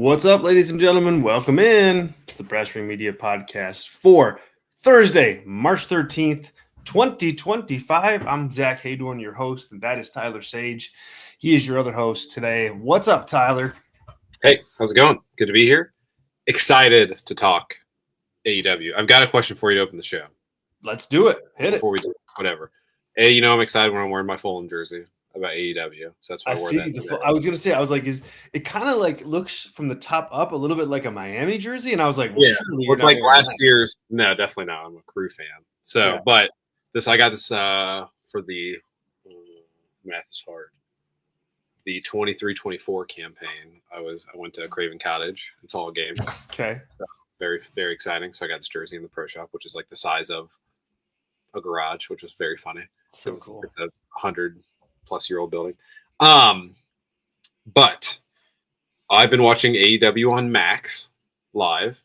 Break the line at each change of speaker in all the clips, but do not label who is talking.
What's up, ladies and gentlemen? Welcome in. It's the Brass Ring Media Podcast for Thursday, March 13th, 2025. I'm Zach Haydorn, your host, and that is Tyler Sage. He is your other host today. What's up, Tyler?
Hey, how's it going? Good to be here. Excited to talk AEW. I've got a question for you to open the show.
Let's do it. Hit
before we do whatever. Hey, I'm excited when I'm wearing my Fulham jersey about AEW. So that's why I wore that.
I was gonna say, it kind of like looks from the top up a little bit like a Miami jersey, and I was like, well,
yeah, surely like last year's. No, definitely not. I'm a Crew fan. So, yeah. But I got this for the math is hard. The 23-24 campaign. I went to Craven Cottage and saw a game.
Okay.
So very, very exciting. So I got this jersey in the pro shop, which is like the size of a garage, which was very funny.
So cool.
It's a 100-plus-year-old building. But I've been watching AEW on Max live.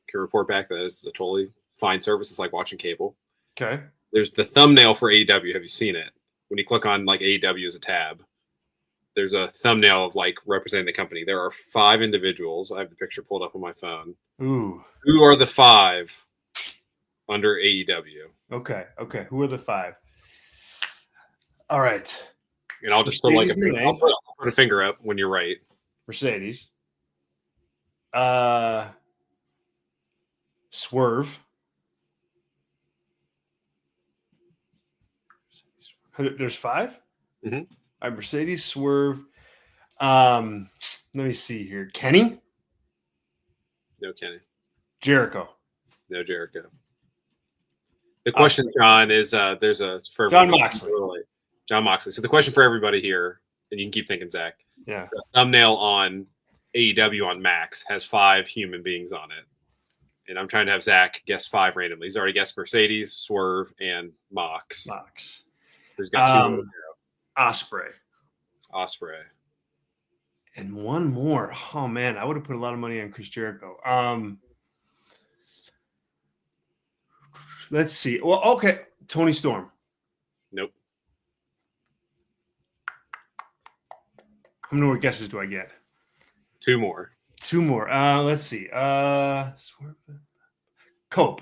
Can report back that it's a totally fine service. It's like watching cable.
Okay.
There's the thumbnail for AEW. Have you seen it? When you click on like AEW as a tab, there's a thumbnail of like representing the company. There are 5 individuals. I have the picture pulled up on my phone.
Ooh.
Who are the 5 under AEW?
Okay. Who are the 5? All right.
And I'll just put a finger up when you're right.
Mercedes. Swerve. There's 5?
Mm-hmm.
All right, Mercedes, Swerve. Let me see here. Kenny?
No Kenny.
Jericho?
No Jericho. The question, John, is there's a for
John Moxley.
John Moxley. So the question for everybody here, and you can keep thinking, Zach.
Yeah.
The thumbnail on AEW on Max has 5 human beings on it. And I'm trying to have Zach guess 5 randomly. He's already guessed Mercedes, Swerve, and Mox. He's got 2
Ospreay. And one more. Oh, man. I would have put a lot of money on Chris Jericho. Let's see. Well, okay. Tony Storm.
Nope.
How many more guesses do I get?
2 more.
Let's see. Cope.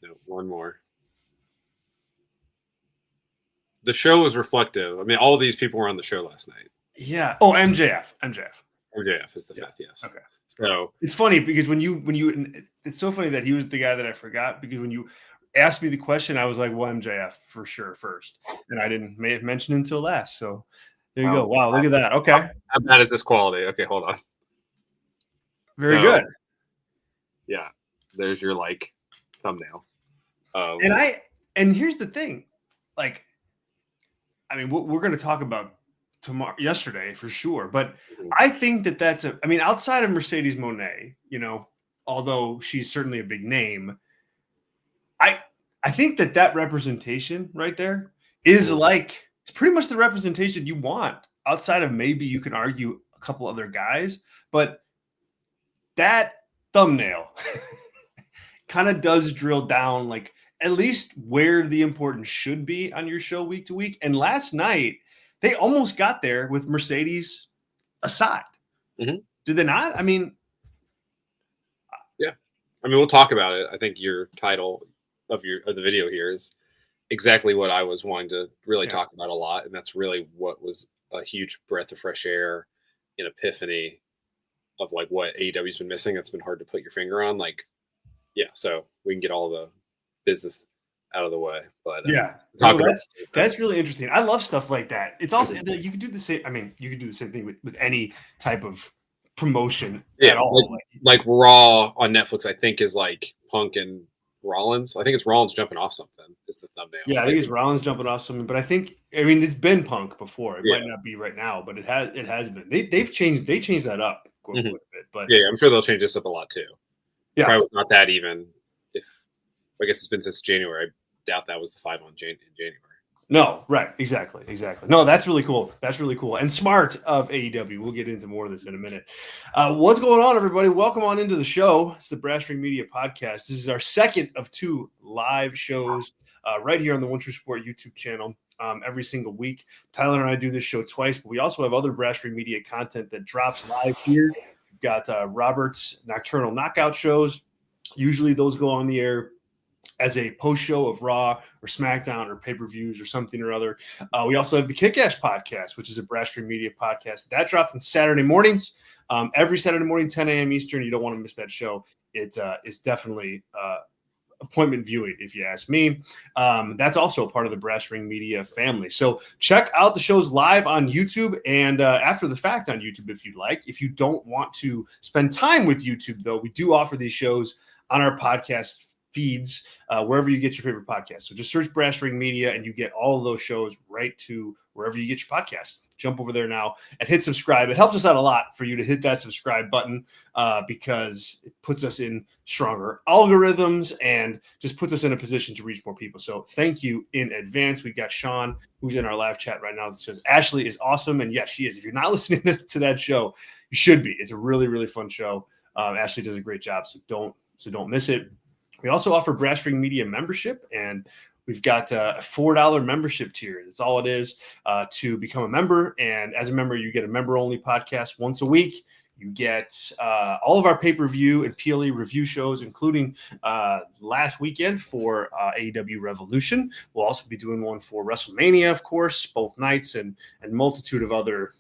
No, 1 more. The show was reflective. I mean, all these people were on the show last night.
Yeah. Oh, MJF.
MJF is the 5th, yes.
Okay.
So
it's funny because when you it's so funny that he was the guy that I forgot, because when you asked me the question, I was like, well, MJF for sure first. And I didn't mention until last. So there you go. Wow, look at that. Okay.
How bad is this quality? Okay, hold on.
Very good.
Yeah. There's your thumbnail.
And here's the thing. I mean, we're going to talk about yesterday for sure, but I think that's outside of Mercedes Moné, although she's certainly a big name, I think that representation right there is it's pretty much the representation you want, outside of maybe you can argue a couple other guys, but that thumbnail kind of does drill down at least where the importance should be on your show week to week. And last night, they almost got there with Mercedes aside.
Mm-hmm.
Did they not? I mean,
yeah. I mean, we'll talk about it. I think your title of the video here is exactly what I was wanting to really talk about a lot, and that's really what was a huge breath of fresh air, an epiphany of what AEW's been missing. That's been hard to put your finger on. So we can get all the business out of the way, but
that's really interesting. I love stuff like that. It's also you can do the same. I mean, you can do the same thing with any type of promotion at all.
Like Raw on Netflix, I think is Punk and Rollins. I think it's Rollins jumping off something. Is the thumbnail?
Yeah, I think it's Rollins jumping off something. But it's been Punk before. It might not be right now, but it has been. They changed that up quite a bit. But
I'm sure they'll change this up a lot too.
Yeah,
probably was not that even. I guess it's been since January. I doubt that was the 5 in January.
No, right. Exactly. No, that's really cool. And smart of AEW. We'll get into more of this in a minute. What's going on, everybody? Welcome on into the show. It's the Brass Ring Media Podcast. This is our second of 2 live shows right here on the One True Sport YouTube channel every single week. Tyler and I do this show twice, but we also have other Brasserie Media content that drops live here. We've got Robert's Nocturnal Knockout shows. Usually those go on the air as a post show of Raw or SmackDown or pay-per-views or something or other. We also have the Kick-Ass podcast, which is a Brasserie Media podcast. That drops on Saturday mornings. Every Saturday morning, 10 a.m. Eastern. You don't want to miss that show. It's definitely appointment viewing, if you ask me. That's also part of the Brasserie Media family. So check out the shows live on YouTube and after the fact on YouTube if you'd like. If you don't want to spend time with YouTube, though, we do offer these shows on our podcast feeds, wherever you get your favorite podcast. So just search Brasserie Media and you get all of those shows right to wherever you get your podcasts. Jump over there now and hit subscribe. It helps us out a lot for you to hit that subscribe button because it puts us in stronger algorithms and just puts us in a position to reach more people. So thank you in advance. We got Sean, who's in our live chat right now, that says Ashley is awesome. And yes, she is. If you're not listening to that show, you should be. It's a really, really fun show. Ashley does a great job, so don't miss it. We also offer Brasserie Media membership, and we've got a $4 membership tier. That's all it is to become a member. And as a member, you get a member-only podcast once a week. You get all of our pay-per-view and PLE review shows, including last weekend for AEW Revolution. We'll also be doing one for WrestleMania, of course, both nights, and multitude of other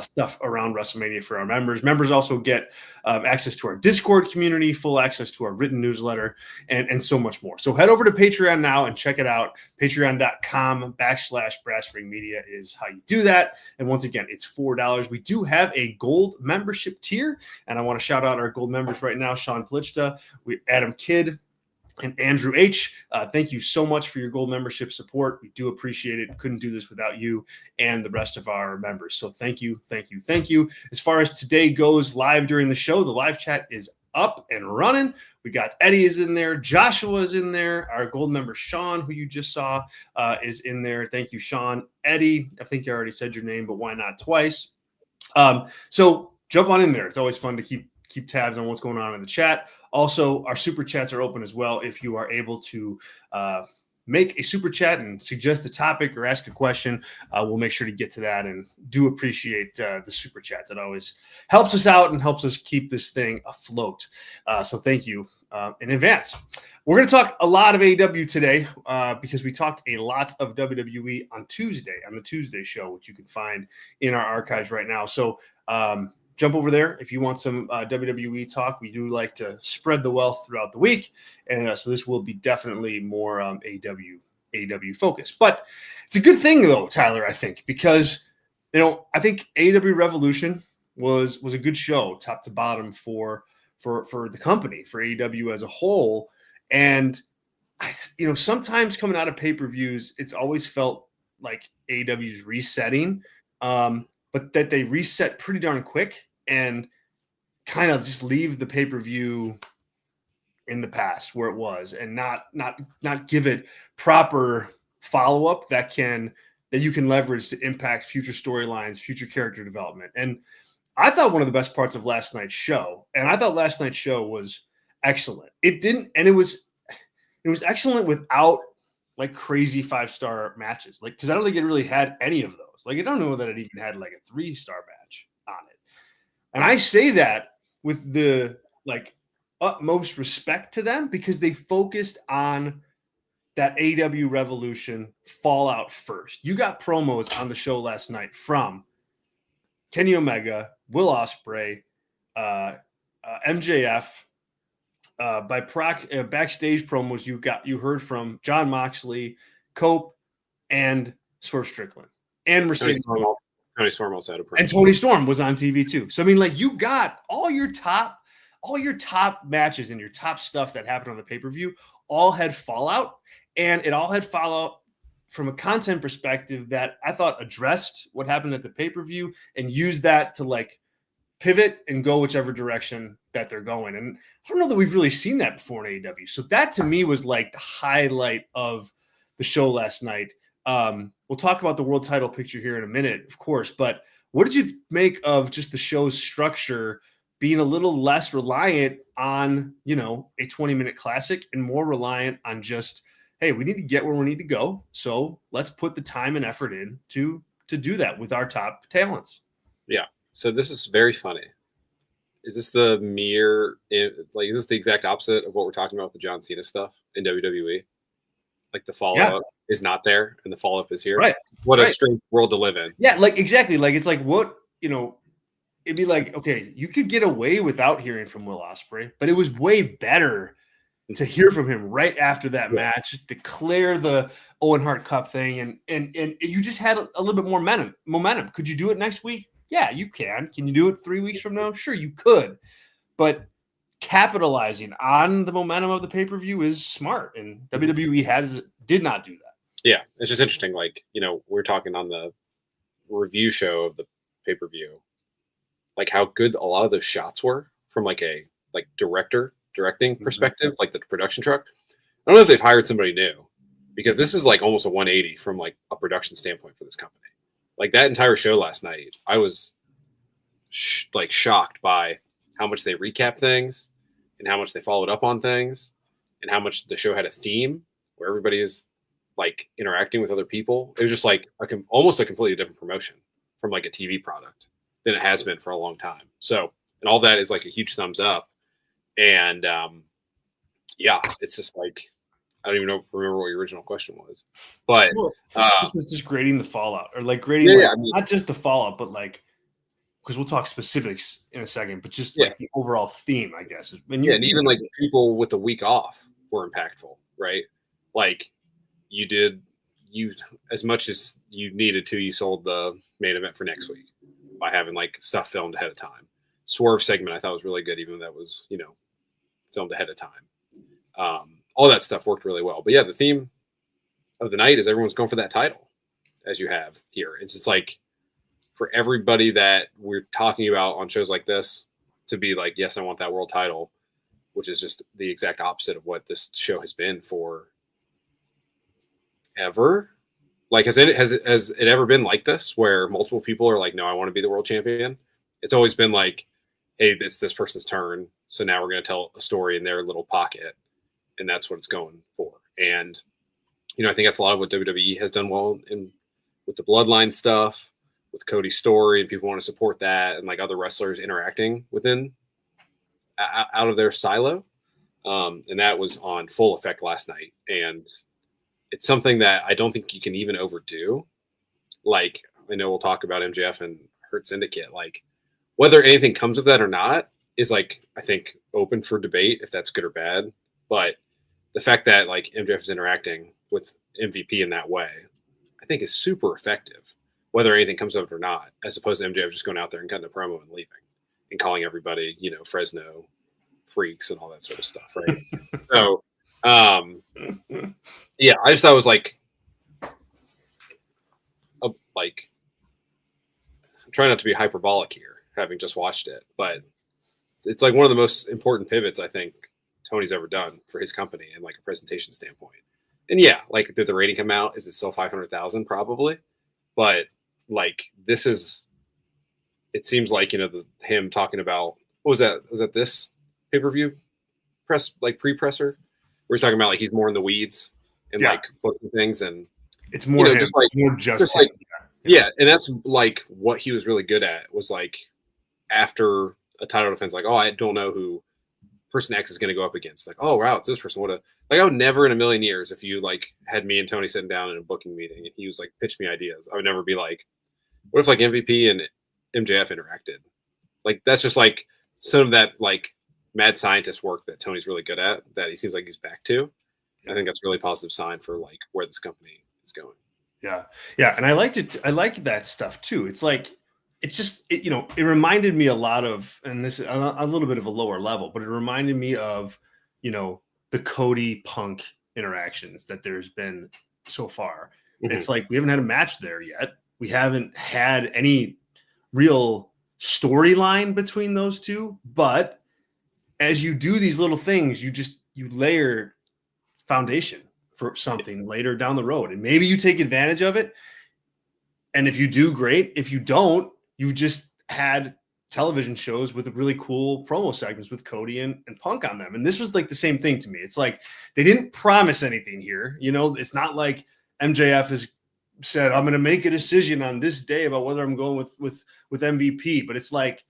stuff around WrestleMania for our members. Members also get access to our Discord community, full access to our written newsletter, and so much more. So head over to Patreon now and check it out. Patreon.com/Brasserie Media is how you do that. And once again, it's $4. We do have a gold membership tier, and I want to shout out our gold members right now: Sean Plichta, Adam Kidd, and Andrew H. Thank you so much for your gold membership support. We do appreciate it. Couldn't do this without you and the rest of our members. So thank you, thank you, thank you. As far as today goes live during the show, the live chat is up and running. We got Eddie is in there. Joshua is in there. Our gold member, Sean, who you just saw, is in there. Thank you, Sean. Eddie, I think you already said your name, but why not twice? So jump on in there. It's always fun to keep tabs on what's going on in the chat. Also, our super chats are open as well. If you are able to make a super chat and suggest a topic or ask a question, we'll make sure to get to that, and do appreciate the super chats. It always helps us out and helps us keep this thing afloat. So thank you in advance. We're going to talk a lot of AEW today because we talked a lot of WWE on Tuesday, on the Tuesday show, which you can find in our archives right now. So jump over there if you want some WWE talk. We do like to spread the wealth throughout the week, and so this will be definitely more AEW focused. But it's a good thing, though, Tyler, I think, because I think AEW Revolution was a good show, top to bottom, for the company, for AEW as a whole. And sometimes coming out of pay-per-views, it's always felt like AEW's resetting, but that they reset pretty darn quick and kind of just leave the pay-per-view in the past where it was, and not give it proper follow-up that you can leverage to impact future storylines, future character development. And I thought one of the best parts of last night's show, and I thought last night's show was excellent. It was excellent without like crazy 5-star matches, like, because I don't think it really had any of those. Like, I don't know that it even had like a 3-star match on it. And I say that with the like utmost respect to them, because they focused on that AEW Revolution fallout first. You got promos on the show last night from Kenny Omega, Will Ospreay, MJF. Backstage promos, you heard from Jon Moxley, Cope, and Swerve Strickland, and Mercedes.
Tony Storm also had a promo.
And Tony Storm was on TV too. So I mean, like, you got all your top matches and your top stuff that happened on the pay-per-view all had fallout, and it all had fallout from a content perspective that I thought addressed what happened at the pay-per-view and used that to like pivot and go whichever direction that they're going. And I don't know that we've really seen that before in AEW. So that to me was like the highlight of the show last night. We'll talk about the world title picture here in a minute, of course, but what did you make of just the show's structure being a little less reliant on, a 20-minute classic and more reliant on just hey, we need to get where we need to go. So let's put the time and effort in to do that with our top talents.
Yeah. So this is very funny. Is this the is this the exact opposite of what we're talking about with the John Cena stuff in WWE? Like the follow-up is not there and the follow-up is here.
Right.
What a strange world to live in.
Yeah, like exactly. Like it's like what, it'd be like, okay, you could get away without hearing from Will Ospreay, but it was way better to hear from him right after that match, declare the Owen Hart Cup thing, and you just had a little bit more momentum. Could you do it next week? Yeah, you can. Can you do it 3 weeks from now? Sure, you could. But capitalizing on the momentum of the pay-per-view is smart, and WWE did not do that.
Yeah, it's just interesting. Like, we're talking on the review show of the pay-per-view, like how good a lot of those shots were from like a directing perspective, like the production truck. I don't know if they've hired somebody new, because this is like almost a 180 from like a production standpoint for this company. Like that entire show last night, I was shocked by how much they recap things and how much they followed up on things and how much the show had a theme where everybody is like interacting with other people. It was just like almost a completely different promotion from like a TV product than it has been for a long time. So, and all that is like a huge thumbs up. And it's just like, I don't even remember what your original question was, but
just grading the fallout, or like grading, not just the fallout, but like, because we'll talk specifics in a second, but just like the overall theme, I guess.
And even like people with the week off were impactful, right? Like you as much as you needed to, you sold the main event for next week by having like stuff filmed ahead of time. Swerve segment I thought was really good, even though that was, filmed ahead of time. All that stuff worked really well. But yeah, the theme of the night is everyone's going for that title, as you have here. It's just like for everybody that we're talking about on shows like this to be like, yes, I want that world title, which is just the exact opposite of what this show has been for ever. Like, has it ever been like this where multiple people are like, no, I want to be the world champion? It's always been like, hey, it's this person's turn, so now we're going to tell a story in their little pocket, and that's what it's going for. And, I think that's a lot of what WWE has done well with the Bloodline stuff, with Cody's story, and people want to support that, and like other wrestlers interacting out of their silo. And that was on full effect last night. And it's something that I don't think you can even overdo. Like, I know we'll talk about MJF and Hurt Syndicate. Like, whether anything comes of that or not is like, I think, open for debate if that's good or bad. But the fact that like MJF is interacting with MVP in that way, I think is super effective, whether anything comes of it or not, as opposed to MJF just going out there and cutting a promo and leaving and calling everybody, Fresno freaks and all that sort of stuff. Right. So, yeah, I just thought it was like, I'm trying not to be hyperbolic here, having just watched it, but it's like one of the most important pivots I think Tony's ever done for his company and like a presentation standpoint. And yeah, like did the rating come out? Is it still 500,000? Probably, but like it seems like him talking about what was that? Was that this pay-per-view press, like pre-presser? Where he's talking about like he's more in the weeds and like booking things, and
it's more
just like yeah, and that's like what he was really good at, was like after a title defense, like, oh, I don't know who person X is going to go up against. Like, oh wow, it's this person. I would never in a million years, if you like had me and Tony sitting down in a booking meeting and he was like pitch me ideas, I would never be like, what if like MVP and MJF interacted? Like that's just like some of that like mad scientist work that Tony's really good at, that he seems like he's back to. I think that's a really positive sign for like where this company is going.
Yeah. And I liked it. I liked that stuff too. It's like, it reminded me a lot of, and this is a little bit of a lower level, but it reminded me of, the Cody Punk interactions that there's been so far. Mm-hmm. It's like, we haven't had a match there yet. We haven't had any real storyline between those two, but as you do these little things, you layer foundation for something later down the road, and maybe you take advantage of it. And if you do, great. If you don't, you've just had television shows with really cool promo segments with Cody and Punk on them. And this was like the same thing to me. It's like they didn't promise anything here. You know, it's not like MJF has said, I'm going to make a decision on this day about whether I'm going with MVP. But it's like,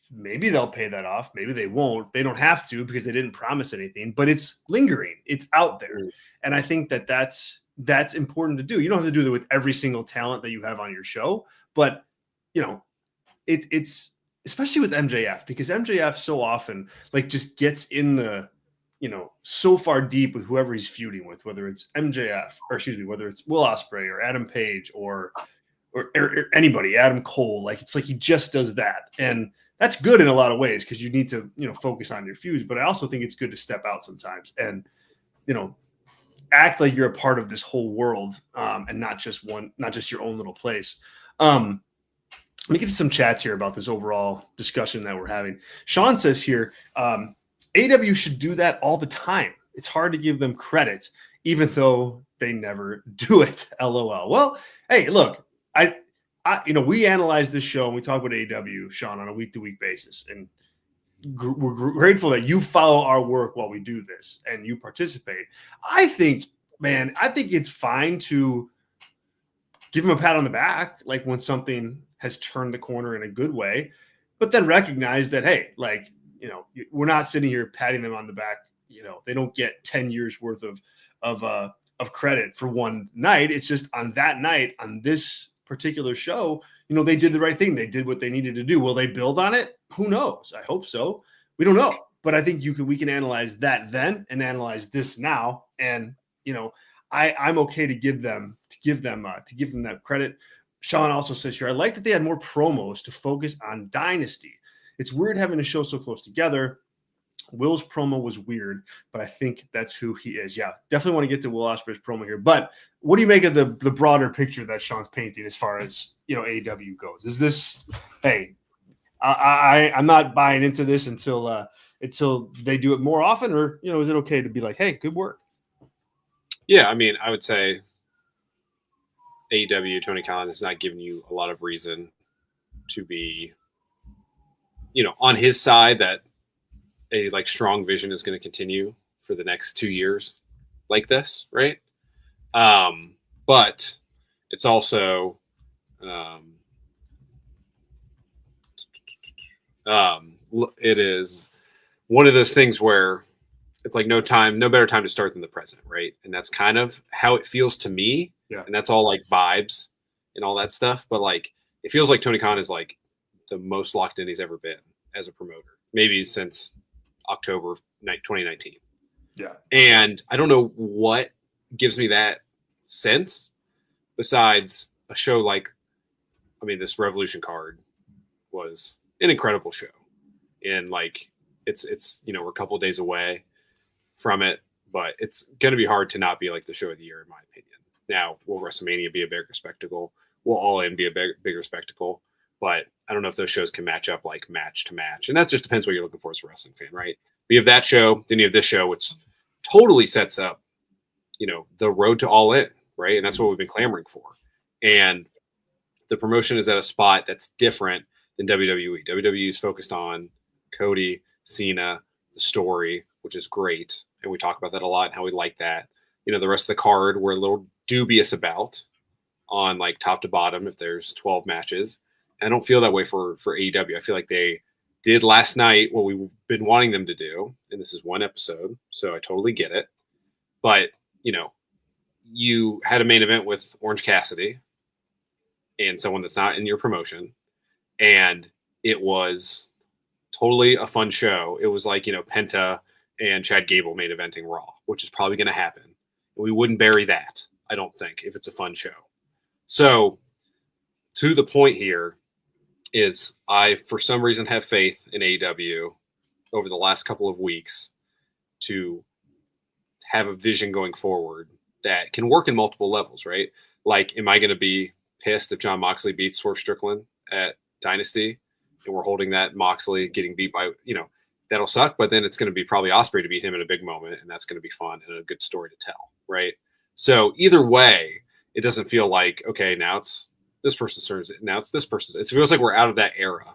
maybe they'll pay that off. Maybe they won't. They don't have to because they didn't promise anything. But it's lingering. It's out there. And I think that's important to do. You don't have to do that with every single talent that you have on your show. But, you know, it's especially with MJF, because MJF so often like just gets in the, you know, so far deep with whoever he's feuding with, whether it's MJF whether it's Will Ospreay or Adam Page or anybody, Adam Cole. Like, it's like he just does that. And that's good in a lot of ways because you need to, you know, focus on your feuds. But I also think it's good to step out sometimes and, you know, act like you're a part of this whole world and not just your own little place. Let me get to some chats here about this overall discussion that we're having. Sean says here, AEW should do that all the time. It's hard to give them credit, even though they never do it. LOL. Well, hey, look, I we analyze this show and we talk about AEW, Sean, on a week-to-week basis, and we're grateful that you follow our work while we do this and you participate. I think it's fine to give them a pat on the back, like when something has turned the corner in a good way, but then recognize that, hey, like, you know, we're not sitting here patting them on the back. You know, they don't get 10 years worth of credit for one night. It's just on that night, on this particular show, you know, they did the right thing. They did what they needed to do. Will they build on it? Who knows? I hope so. We don't know, but I think we can analyze that then and analyze this now. And, you know, I'm okay to give them that credit. Sean also says here, I like that they had more promos to focus on Dynasty. It's weird having a show so close together. Will's promo was weird, but I think that's who he is. Yeah, definitely want to get to Will Ospreay's promo here. But what do you make of the broader picture that Sean's painting as far as, you know, AEW goes? Is this, hey, I'm not buying into this until they do it more often, or, you know, is it okay to be like, hey, good work?
Yeah, I mean, I would say AEW, Tony Khan has not given you a lot of reason to be, you know, on his side that a like strong vision is going to continue for the next 2 years like this, right? But it's also it is one of those things where it's like no better time to start than the present, right? And that's kind of how it feels to me.
Yeah.
And that's all like vibes and all that stuff. But like, it feels like Tony Khan is like the most locked in he's ever been as a promoter, maybe since October 2019.
Yeah.
And I don't know what gives me that sense besides a show like, I mean, this Revolution card was an incredible show. And like, it's, you know, we're a couple of days away from it, but it's going to be hard to not be like the show of the year, in my opinion. Now, will WrestleMania be a bigger spectacle? Will All In be a bigger spectacle? But I don't know if those shows can match up like match to match. And that just depends what you're looking for as a wrestling fan, right? We have that show, then you have this show, which totally sets up, you know, the road to All In, right? And that's what we've been clamoring for. And the promotion is at a spot that's different than WWE. WWE is focused on Cody, Cena, the story, which is great. And we talk about that a lot and how we like that. You know, the rest of the card we're a little dubious about on like top to bottom if there's 12 matches. And I don't feel that way for AEW. I feel like they did last night what we've been wanting them to do. And this is one episode, so I totally get it. But, you know, you had a main event with Orange Cassidy and someone that's not in your promotion. And it was totally a fun show. It was like, you know, Penta and Chad Gable main eventing Raw, which is probably going to happen. We wouldn't bury that, I don't think, if it's a fun show. So to the point here is I, for some reason, have faith in AEW over the last couple of weeks to have a vision going forward that can work in multiple levels, right? Like, am I going to be pissed if Jon Moxley beats Swerve Strickland at Dynasty and we're holding that Moxley getting beat by, you know, that'll suck, but then it's going to be probably Ospreay to beat him in a big moment, and that's going to be fun and a good story to tell, right? So either way, it doesn't feel like, okay, now it's this person's turn. Now it's this person. It feels like we're out of that era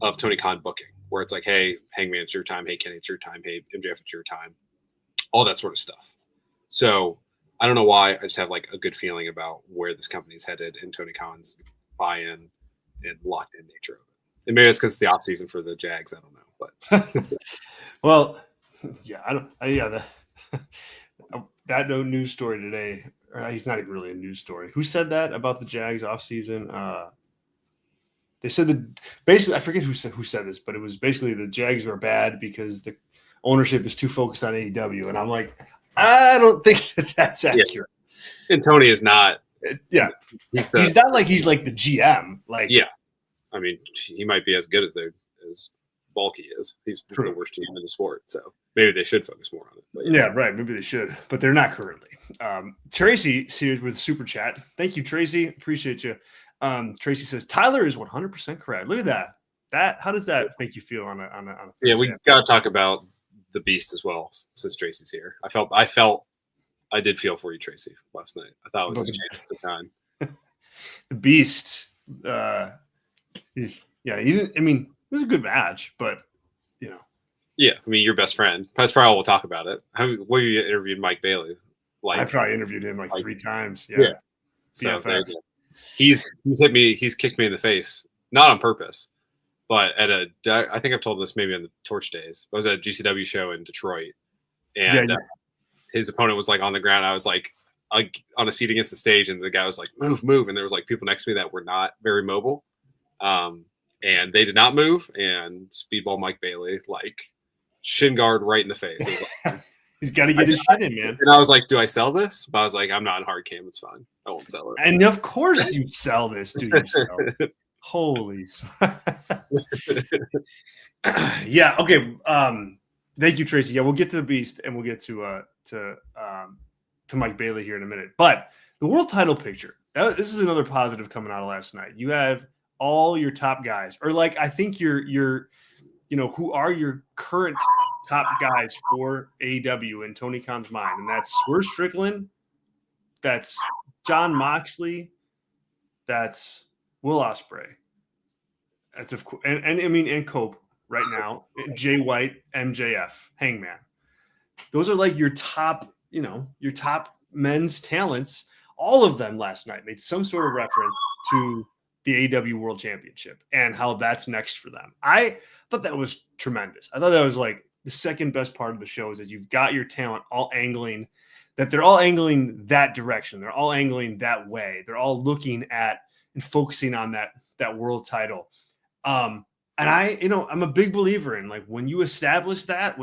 of Tony Khan booking, where it's like, hey, Hangman, it's your time. Hey, Kenny, it's your time. Hey, MJF, it's your time. All that sort of stuff. So I don't know why. I just have like a good feeling about where this company's headed and Tony Khan's buy-in and locked-in nature of it. And maybe it's because it's the off-season for the Jags. I don't know. But
well, yeah, that news story today. He's not even really a news story. Who said that about the Jags off-season? They said that basically, I forget who said this, but it was basically the Jags are bad because the ownership is too focused on AEW. And I'm like, I don't think that's accurate.
Yeah. And Tony is not.
Yeah, he's not like he's like the GM. Like,
yeah, I mean, he might be as good as Bulky is. He's
True.
The worst GM in the sport, so maybe they should focus more on it.
But yeah, right. Maybe they should, but they're not currently. Tracy here with super chat. Thank you, Tracy. Appreciate you. Tracy says Tyler is 100% correct. Look at that. How does that make you feel on a
Yeah, we got to talk about the Beast as well since Tracy's here. I did feel for you, Tracy, last night. I thought it was his chance to shine.
The Beast. Yeah, he didn't. I mean, it was a good match, but you know.
Yeah, I mean, your best friend. That's probably we'll talk about it. What you interviewed Mike Bailey?
I probably interviewed him like 3 times. Yeah.
So he's hit me. He's kicked me in the face, not on purpose, but I think I've told this maybe on the Torch days. I was at a GCW show in Detroit, and his opponent was like on the ground. I was like on a seat against the stage, and the guy was like, "Move!" And there was like people next to me that were not very mobile, and they did not move. And Speedball Mike Bailey like shin guard right in the face. It was like,
he's got to get his shit in, man.
And I was like, "Do I sell this?" But I was like, "I'm not in hard cam. It's fine. I won't sell it."
And of course, you sell this to yourself. Holy. Yeah. Okay. Thank you, Tracy. Yeah, we'll get to the Beast and we'll get to Mike Bailey here in a minute. But the world title picture. This is another positive coming out of last night. You have all your top guys, or like I think you're who are your current top guys for AEW in Tony Khan's mind, and that's Swerve Strickland, that's Jon Moxley, that's Will Ospreay. That's of course, and Cope right now, Jay White, MJF, Hangman. Those are like your top men's talents. All of them last night made some sort of reference to the AEW World Championship and how that's next for them. I thought that was tremendous. I thought that was like the second best part of the show is that you've got your talent all angling, that they're all angling that direction. They're all angling that way. They're all looking at and focusing on that world title. And I'm a big believer in like when you establish that,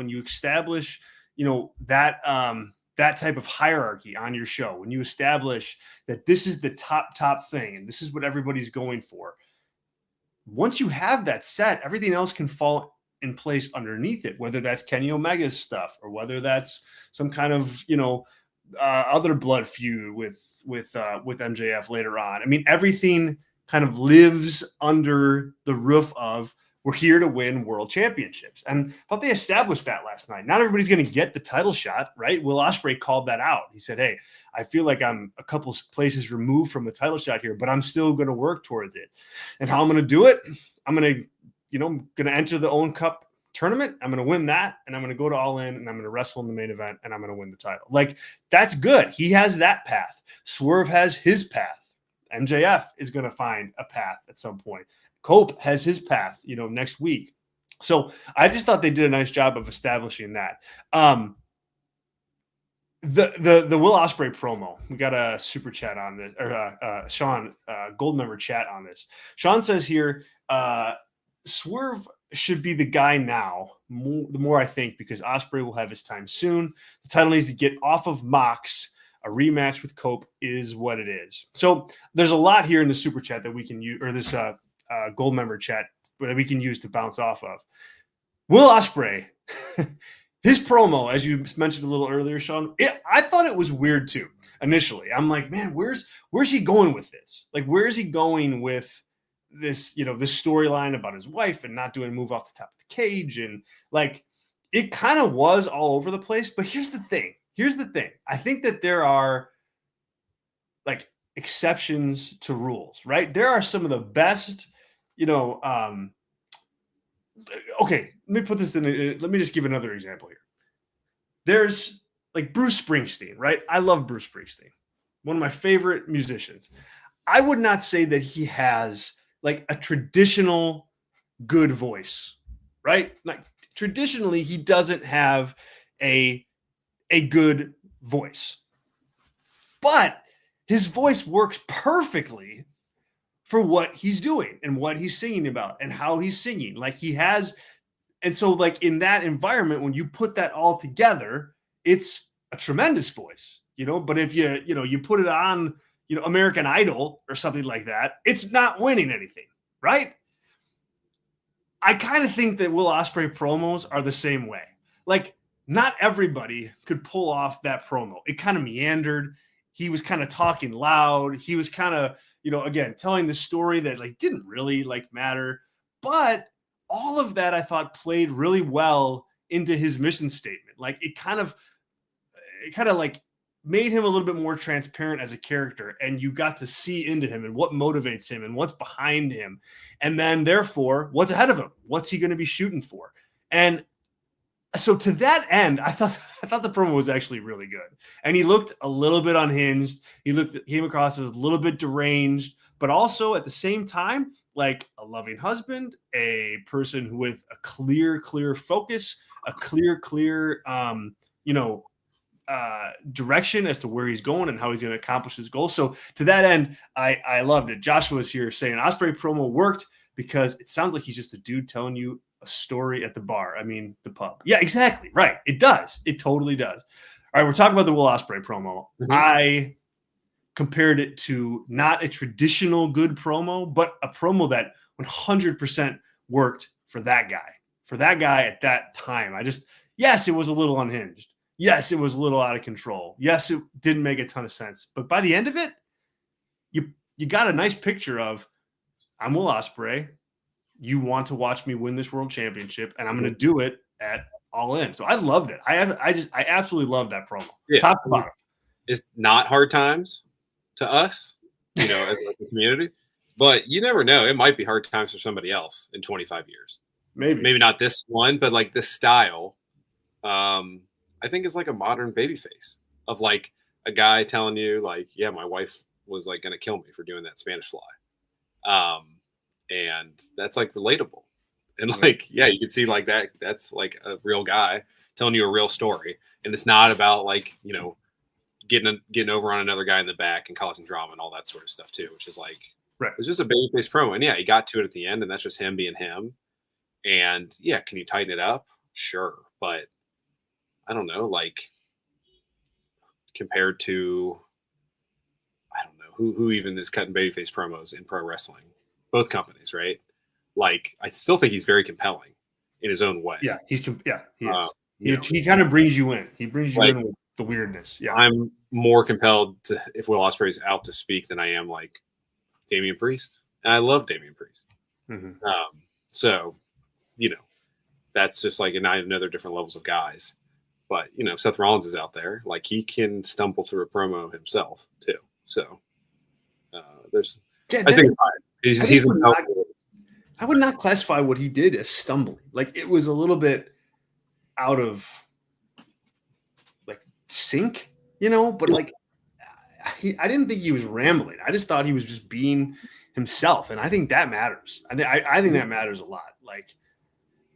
that type of hierarchy on your show, when you establish that this is the top thing and this is what everybody's going for. Once you have that set, everything else can fall in place underneath it, whether that's Kenny Omega's stuff or whether that's some kind of, other blood feud with MJF later on. I mean, everything kind of lives under the roof of we're here to win world championships. And I thought they established that last night. Not everybody's going to get the title shot, right? Will Ospreay called that out. He said, hey, I feel like I'm a couple places removed from the title shot here, but I'm still going to work towards it. And how I'm going to do it, I'm going to enter the Owen Cup tournament. I'm going to win that, and I'm going to go to All In, and I'm going to wrestle in the main event, and I'm going to win the title. Like, that's good. He has that path. Swerve has his path. MJF is going to find a path at some point. Cope has his path, next week. So I just thought they did a nice job of establishing that. The Will Ospreay promo, we got a super chat on this, or Sean, gold member chat on this. Sean says here, Swerve should be the guy now, the more I think, because Ospreay will have his time soon. The title needs to get off of Mox. A rematch with Cope is what it is. So there's a lot here in the super chat that we can use, or this gold member chat that we can use to bounce off of. Will Ospreay, his promo, as you mentioned a little earlier, Sean, I thought it was weird too. Initially, I'm like, man, where's he going with this? Like, where is he going with this? This storyline about his wife and not doing a move off the top of the cage, and like, it kind of was all over the place. But here's the thing. I think that there are, like, exceptions to rules, right? There are some of the best, okay, let me put this let me just give another example here. There's like Bruce Springsteen, right? I love Bruce Springsteen, one of my favorite musicians. I would not say that he has like a traditional good voice, right? Like traditionally, he doesn't have a good voice, but his voice works perfectly for what he's doing and what he's singing about and how he's singing. Like he has, and so like in that environment, when you put that all together, it's a tremendous voice, but if you put it on, American Idol or something like that, it's not winning anything, right? I kind of think that Will Ospreay promos are the same way. Like not everybody could pull off that promo. It kind of meandered. He was kind of talking loud. He was kind of, again, telling the story that like didn't really like matter. But all of that I thought played really well into his mission statement. Like it kind of like made him a little bit more transparent as a character, and you got to see into him and what motivates him and what's behind him. And then therefore what's ahead of him, what's he going to be shooting for? And so to that end, I thought the promo was actually really good. And he looked a little bit unhinged. He came across as a little bit deranged, but also at the same time, like a loving husband, a person who with a clear focus, a clear, direction as to where he's going and how he's going to accomplish his goal. So to that end, I loved it. Joshua was here saying Ospreay promo worked because it sounds like he's just a dude telling you a story at the bar. I mean, the pub. Yeah, exactly. Right. It does. It totally does. All right. We're talking about the Will Ospreay promo. Mm-hmm. I compared it to not a traditional good promo, but a promo that 100% worked for that guy at that time. Yes, it was a little unhinged. Yes, it was a little out of control. Yes, it didn't make a ton of sense. But by the end of it, you got a nice picture of, I'm Will Ospreay. You want to watch me win this world championship, and I'm going to do it at All In. So I loved it. I absolutely loved that promo. Yeah. Top to bottom.
It's not hard times to us, as a community, but you never know. It might be hard times for somebody else in 25 years. Maybe not this one, but like this style. I think it's like a modern babyface of like a guy telling you like, yeah, my wife was like going to kill me for doing that Spanish fly. And that's like relatable. And like, yeah, you can see like that. That's like a real guy telling you a real story. And it's not about like, getting over on another guy in the back and causing drama and all that sort of stuff too, which is like,
right.
It's just a babyface promo. And yeah, he got to it at the end, and that's just him being him. And yeah, can you tighten it up? Sure. But I don't know, like compared to, I don't know who even is cutting babyface promos in pro wrestling, both companies, right? Like, I still think he's very compelling in his own way.
Yeah, he is. He kind of brings you in. He brings you in with the weirdness. Yeah,
I'm more compelled to if Will Ospreay's out to speak than I am like Damian Priest, and I love Damian Priest.
Mm-hmm.
So, that's just like another different levels of guys. But, Seth Rollins is out there. Like, he can stumble through a promo himself, too. So, there's – I think he's
I would not classify what he did as stumbling. Like, it was a little bit out of, like, sync, But, like, I didn't think he was rambling. I just thought he was just being himself. And I think that matters. I think that matters a lot. Like,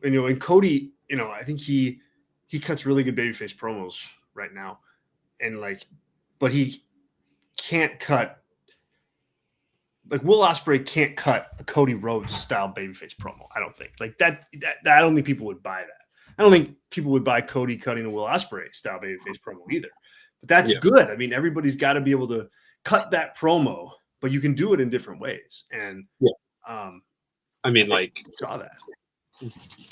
and Cody, I think he cuts really good babyface promos right now. And like, but he can't cut, like Will Ospreay can't cut a Cody Rhodes style babyface promo. I don't think like that. I don't think people would buy that. I don't think people would buy Cody cutting a Will Ospreay style babyface promo either. But that's good. I mean, everybody's got to be able to cut that promo, but you can do it in different ways. And
I mean, like
saw that.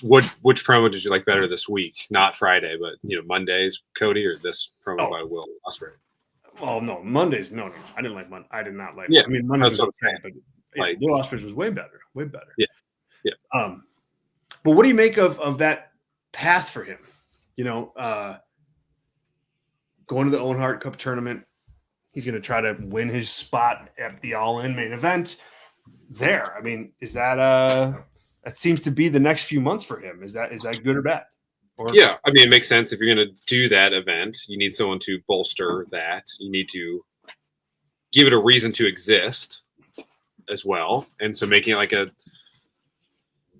Which promo did you like better this week? Not Friday, but Monday's Cody or this promo by Will Ospreay?
Oh no, Mondays. No. I didn't like Monday. I did not like. Yeah, I mean Mondays was okay, but like Will Ospreay was way better.
Yeah.
But what do you make of that path for him? Going to the Owen Hart Cup tournament, He's going to try to win his spot at the All In main event there. I mean, is that that seems to be the next few months for him? Is that good or bad? Or,
yeah, I mean, it makes sense. If you're going to do that event, you need someone to bolster that. You need to give it a reason to exist as well. And so making it like a,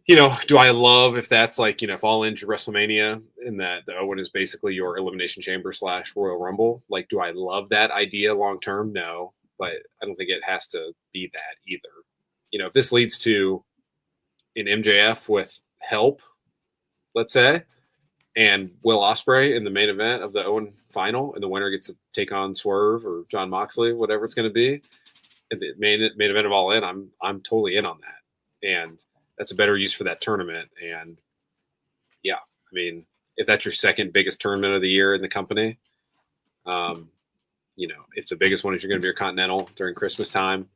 do I love if that's like, if All In's your WrestleMania and that the Owen is basically your Elimination Chamber / Royal Rumble? Like, do I love that idea long term? No, but I don't think it has to be that either. If this leads to an MJF with help, let's say, and Will Ospreay in the main event of the Owen final, and the winner gets to take on Swerve or John Moxley, whatever it's going to be, at the main event of All In, I'm totally in on that. And that's a better use for that tournament. And yeah, I mean, if that's your second biggest tournament of the year in the company, if the biggest one is you're going to be your Continental during Christmas time,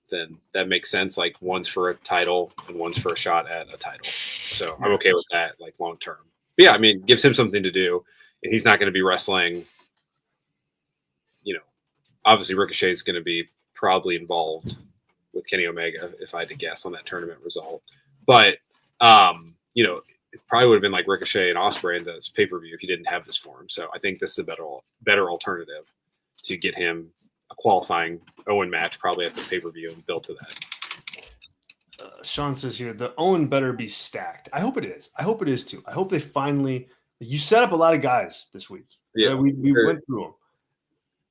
then that makes sense. Like, one's for a title and one's for a shot at a title. So I'm okay with that, like, long term. But yeah, I mean, gives him something to do, and he's not going to be wrestling. Obviously Ricochet is going to be probably involved with Kenny Omega, if I had to guess on that tournament result. But, it probably would have been like Ricochet and Ospreay in this pay-per-view if you didn't have this for him. So I think this is a better alternative to get him a qualifying Owen match probably at the pay-per-view and build to that.
Sean says here, the Owen better be stacked. I hope it is. I hope it is too. I hope they finally – you set up a lot of guys this week.
Yeah.
We went through them.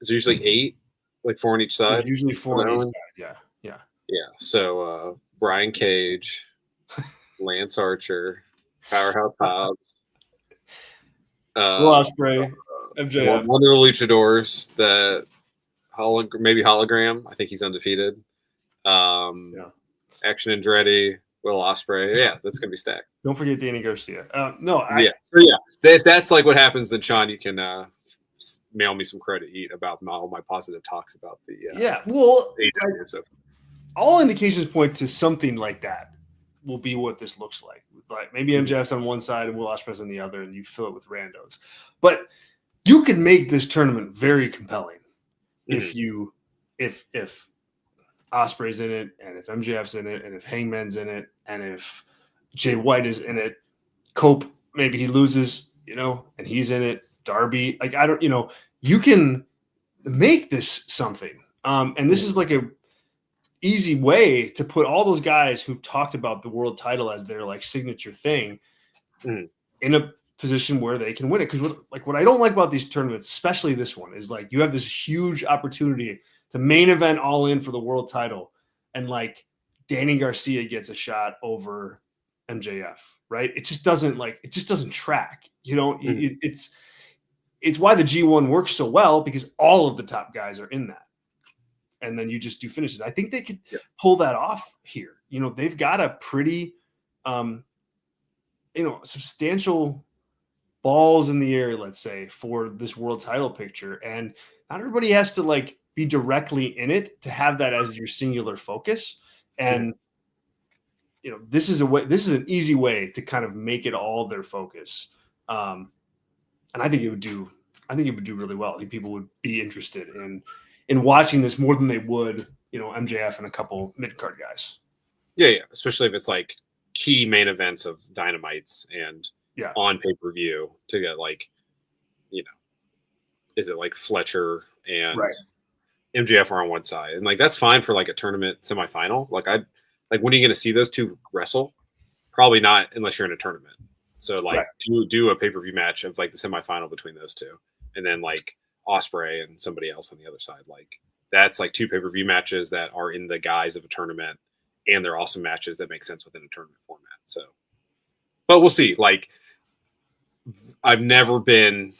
Is there usually 8? Like 4 on each side?
Yeah, usually 4 on each side, yeah.
Yeah, so Brian Cage, Lance Archer, Powerhouse Hobbs,
Will Ospreay, MJF.
One of the luchadors, that maybe Hologram. I think he's undefeated. Action Andretti, Will Ospreay. Yeah, that's gonna be stacked.
Don't forget Danny Garcia.
If that's like what happens, then Sean, you can mail me some credit about all my positive talks about the
all indications point to something like that will be what this looks like. Like maybe MJF's on one side and Will Ospreay's on the other, and you fill it with randos. But you can make this tournament very compelling if Ospreay's in it, and if MJF's in it, and if Hangman's in it, and if Jay White is in it. Cope, maybe he loses, and he's in it. Darby, you can make this something. And this is like a easy way to put all those guys who talked about the world title as their like signature thing in a position where they can win it. Because what I don't like about these tournaments, especially this one, is like you have this huge opportunity to main event All In for the world title, and like Danny Garcia gets a shot over MJF, right? It just doesn't track. It's why the G1 works so well, because all of the top guys are in that. And then you just do finishes. I think they could pull that off here. They've got a pretty, substantial balls in the air, let's say, for this world title picture. And not everybody has to like be directly in it to have that as your singular focus. And, this is an easy way to kind of make it all their focus. And I think it would do really well. I think people would be interested in watching this more than they would, MJF and a couple mid-card guys.
Yeah. Especially if it's like key main events of Dynamites and on pay-per-view to get like, is it like Fletcher and MJF are on one side? And like, that's fine for like a tournament semifinal. Like when are you going to see those two wrestle? Probably not unless you're in a tournament. So like do a pay-per-view match of like the semifinal between those two, and then like Ospreay and somebody else on the other side. Like that's like 2 pay-per-view matches that are in the guise of a tournament, and they're also matches that make sense within a tournament format. So, but we'll see. Like I've never been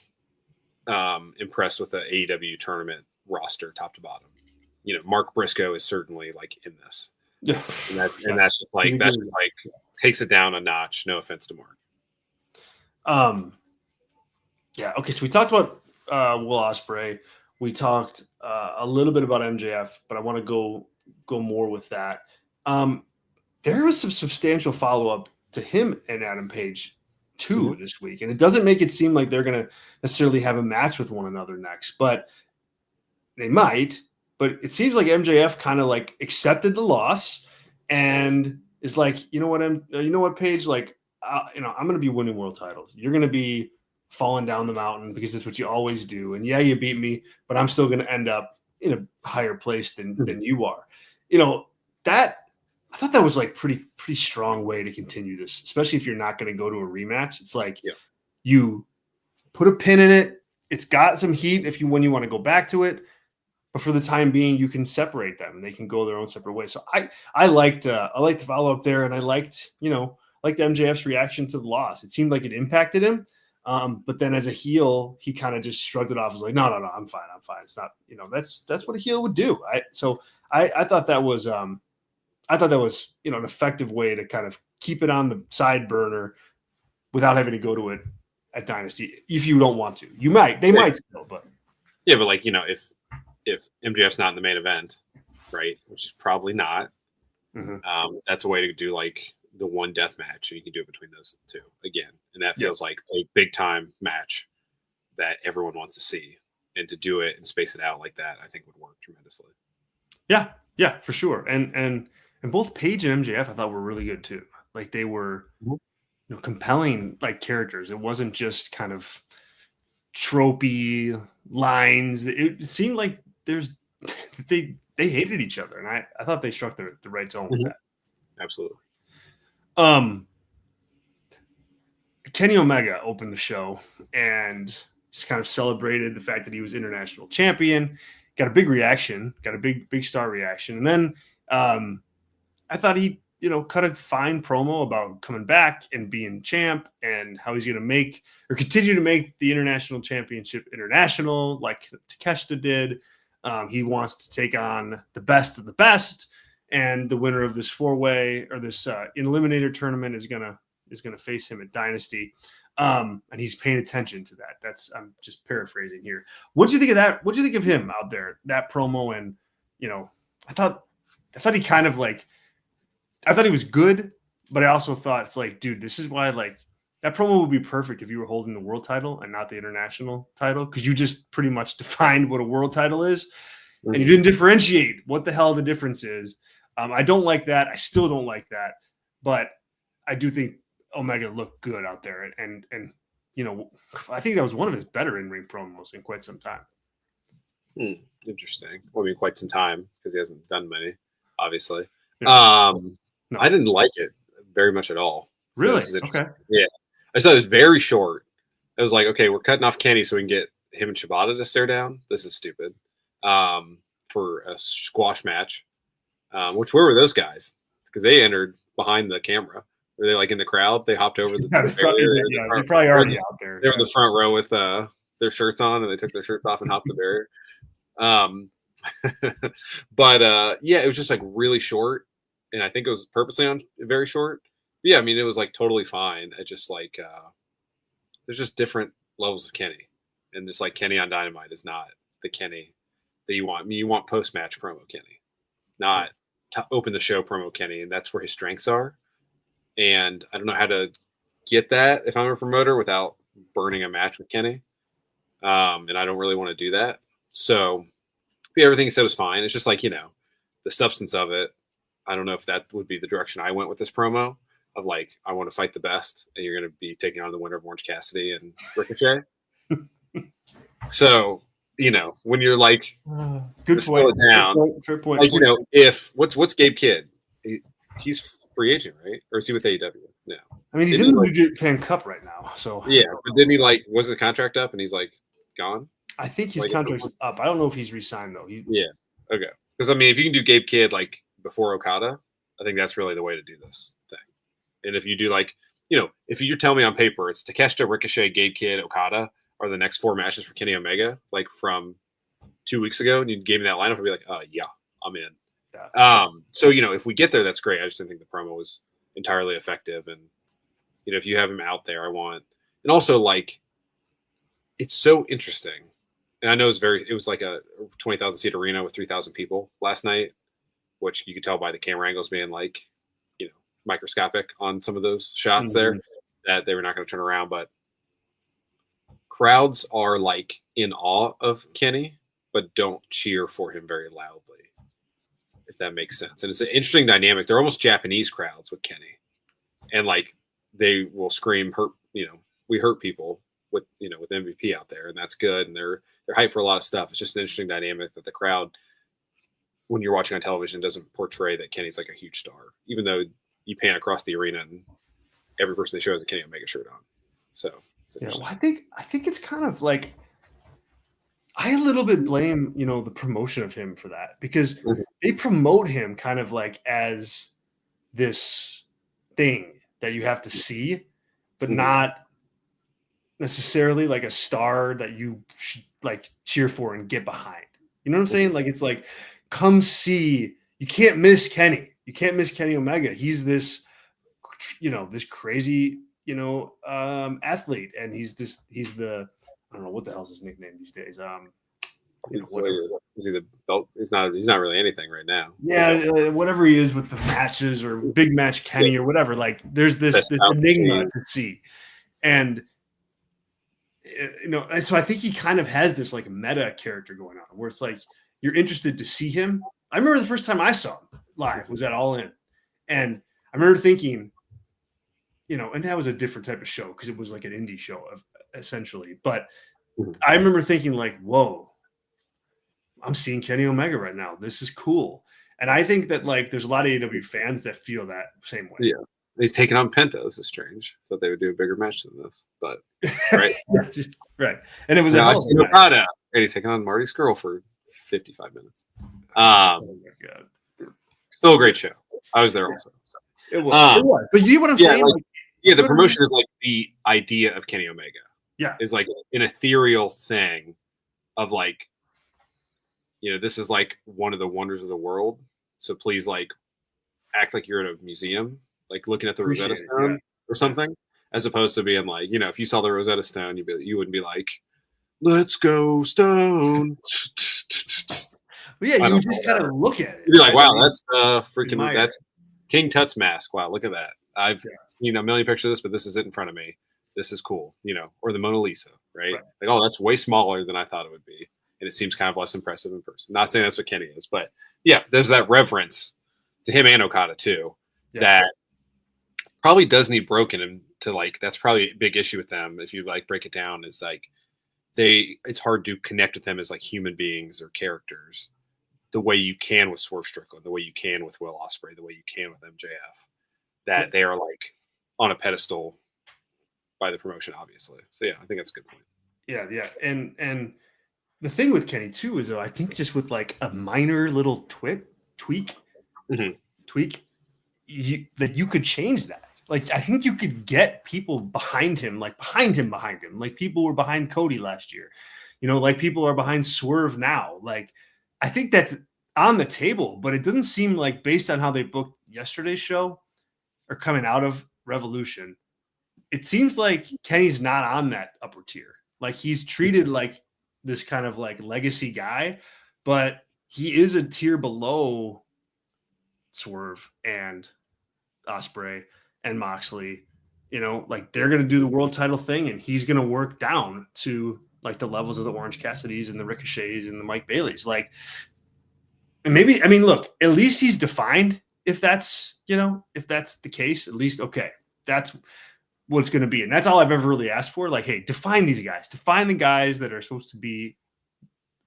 impressed with the AEW tournament roster top to bottom. Mark Briscoe is certainly like in this. Yeah. And that's just like takes it down a notch. No offense to Mark.
Okay. So we talked about Will Ospreay. We talked a little bit about MJF, but I want to go more with that. There was some substantial follow-up to him and Adam Page too this week, and it doesn't make it seem like they're going to necessarily have a match with one another next. But They might, but it seems like MJF kind of like accepted the loss and is like, you know what, Paige, like, I'm going to be winning world titles. You're going to be falling down the mountain because that's what you always do. And yeah, you beat me, but I'm still going to end up in a higher place than you are. That I thought that was like pretty strong way to continue this, especially if you're not going to go to a rematch. It's like you put a pin in it. It's got some heat when you want to go back to it, but for the time being, you can separate them and they can go their own separate ways. So I liked the follow up there, and I liked MJF's reaction to the loss. It seemed like it impacted him, but then as a heel, he kind of just shrugged it off. Was like, no, I'm fine. It's not, that's what a heel would do. I thought that was an effective way to kind of keep it on the side burner without having to go to it at Dynasty. If you don't want to, they might still, but
like, if MJF's not in the main event, right, which is probably not, that's a way to do like the one death match, and you can do it between those two again, and that feels like a big time match that everyone wants to see, and to do it and space it out like that, I think would work tremendously.
Yeah, for sure. And both Paige and MJF I thought were really good too. Like they were compelling like characters. It wasn't just kind of tropey lines. It seemed like they hated each other, and I thought they struck the right tone with that.
Absolutely.
Kenny Omega opened the show and just kind of celebrated the fact that he was international champion. Got a big reaction, got a big star reaction, and then I thought he cut a fine promo about coming back and being champ and how he's going to continue to make the international championship international like Takeshita did. He wants to take on the best of the best, and the winner of this 4-way or this eliminator tournament is gonna face him at Dynasty. And he's paying attention to that. I'm just paraphrasing here. What do you think of that? What do you think of him out there? That promo, and I thought he kind of like. I thought he was good, but I also thought it's like, dude, this is why like that promo would be perfect if you were holding the world title and not the international title, because you just pretty much defined what a world title is, and you didn't differentiate what the hell the difference is. I don't like that. I still don't like that, but I do think Omega looked good out there, and I think that was one of his better in-ring promos in quite some time.
Interesting. Well, I mean, quite some time because he hasn't done many, obviously. Yeah. No. I didn't like it very much at all. So
really? Okay.
Yeah. I thought it was very short. I was like, okay, we're cutting off Kenny so we can get him and Shibata to stare down. This is stupid. For a squash match. Where were those guys? Because they entered behind the camera. Were they like in the crowd? They hopped over the
they're probably already out there.
They were in the front row with their shirts on, and they took their shirts off and hopped the barrier. But it was just like really short. And I think it was purposely on very short. But yeah, I mean, it was like totally fine. It just like there's just different levels of Kenny, and just like Kenny on Dynamite is not the Kenny that you want. I mean, you want post match promo Kenny, not to open the show promo Kenny, and that's where his strengths are. And I don't know how to get that if I'm a promoter without burning a match with Kenny, and I don't really want to do that. So everything he said was fine. It's just like the substance of it. I don't know if that would be the direction I went with this promo of like, I want to fight the best, and you're going to be taking on the winner of Orange Cassidy and Ricochet. So, when you're like,
good point.
Down,
fair point.
Like, if what's Gabe Kidd? He's free agent, right? Or is he with AEW? No.
I mean, he's in the New Japan Cup right now. So
yeah, but didn't he was the contract up and he's like gone?
I think his contract's up. I don't know if he's re-signed though.
Yeah. Okay. Because I mean, if you can do Gabe Kidd like before Okada, I think that's really the way to do this thing. And if you do like, if you tell me on paper it's Takeshita, Ricochet, Gabe Kidd, Okada are the next 4 matches for Kenny Omega, like from 2 weeks ago, and you gave me that lineup, I'd be like, yeah, I'm in. Yeah. So if we get there, that's great. I just didn't think the promo was entirely effective, and if you have him out there, I want, and also like, it's so interesting, and I know it was like a 20,000 seat arena with 3,000 people last night, which you could tell by the camera angles being like, microscopic on some of those shots there, that they were not going to turn around. But crowds are like in awe of Kenny but don't cheer for him very loudly, if that makes sense. And it's an interesting dynamic. They're almost Japanese crowds with Kenny, and like they will scream hurt, we hurt people with MVP out there, and that's good, and they're hyped for a lot of stuff. It's just an interesting dynamic that the crowd, when you're watching on television, doesn't portray that Kenny's like a huge star, even though you pan across the arena and every person they show has a Kenny Omega shirt on. So
well, I think it's kind of like, I a little bit blame, the promotion of him for that, because they promote him kind of like as this thing that you have to see, but not necessarily like a star that you should like cheer for and get behind. You know what I'm saying? Like, it's like, come see, you can't miss Kenny. You can't miss Kenny Omega. He's this, this crazy, athlete. And he's the, I don't know what the hell's his nickname these days.
Is he the belt? He's not really anything right now.
Yeah, whatever he is with the matches or big match Kenny or whatever. Like, there's this enigma to see, and so I think he kind of has this like meta character going on, where it's like you're interested to see him. I remember the first time I saw him live was at All In, and I remember thinking, and that was a different type of show because it was like an indie show essentially. But I remember thinking like, whoa, I'm seeing Kenny Omega right now. This is cool. And I think that like there's a lot of AEW fans that feel that same way.
Yeah. He's taking on Penta. This is strange. Thought they would do a bigger match than this, but right.
Right. And it was
Okada, and he's taking on Marty Scurll for 55 minutes.
Oh my God.
Still a great show. I was there also. So.
It was. But you know what I'm saying?
The promotion is like the idea of Kenny Omega.
Yeah.
Is like an ethereal thing of like, this is like one of the wonders of the world. So please like act like you're at a museum, like looking at the Rosetta Stone or something, as opposed to being like, if you saw the Rosetta Stone, you wouldn't be like, let's go Stone.
Well, yeah, you just kind of look at it.
You'd be like, wow, that's that's King Tut's mask. Wow, look at that. I've seen a million pictures of this, but this is it in front of me. This is cool, or the Mona Lisa, right? Like, oh, that's way smaller than I thought it would be. And it seems kind of less impressive in person. Not saying that's what Kenny is, but yeah, there's that reverence to him and Okada too, that probably does need broken. And to like, that's probably a big issue with them. If you like break it down, is like it's hard to connect with them as like human beings or characters the way you can with Swerve Strickland, the way you can with Will Ospreay, the way you can with MJF, that they are like on a pedestal by the promotion, obviously. So yeah, I think that's a good point. Yeah.
Yeah. And the thing with Kenny too is, though, I think just with like a minor little tweak, that you could change that. Like, I think you could get people behind him. Like people were behind Cody last year, like people are behind Swerve now. Like, I think that's on the table, but it doesn't seem like, based on how they booked yesterday's show or coming out of Revolution, it seems like Kenny's not on that upper tier. Like, he's treated like this kind of like legacy guy, but he is a tier below Swerve and Ospreay and Moxley. Like, they're going to do the world title thing, and he's going to work down to like the levels of the Orange Cassidys and the Ricochets and the Mike Baileys. Like, and maybe, I mean, look, at least he's defined. If that's, if that's the case, at least, okay, that's what it's going to be. And that's all I've ever really asked for. Like, hey, define these guys, define the guys that are supposed to be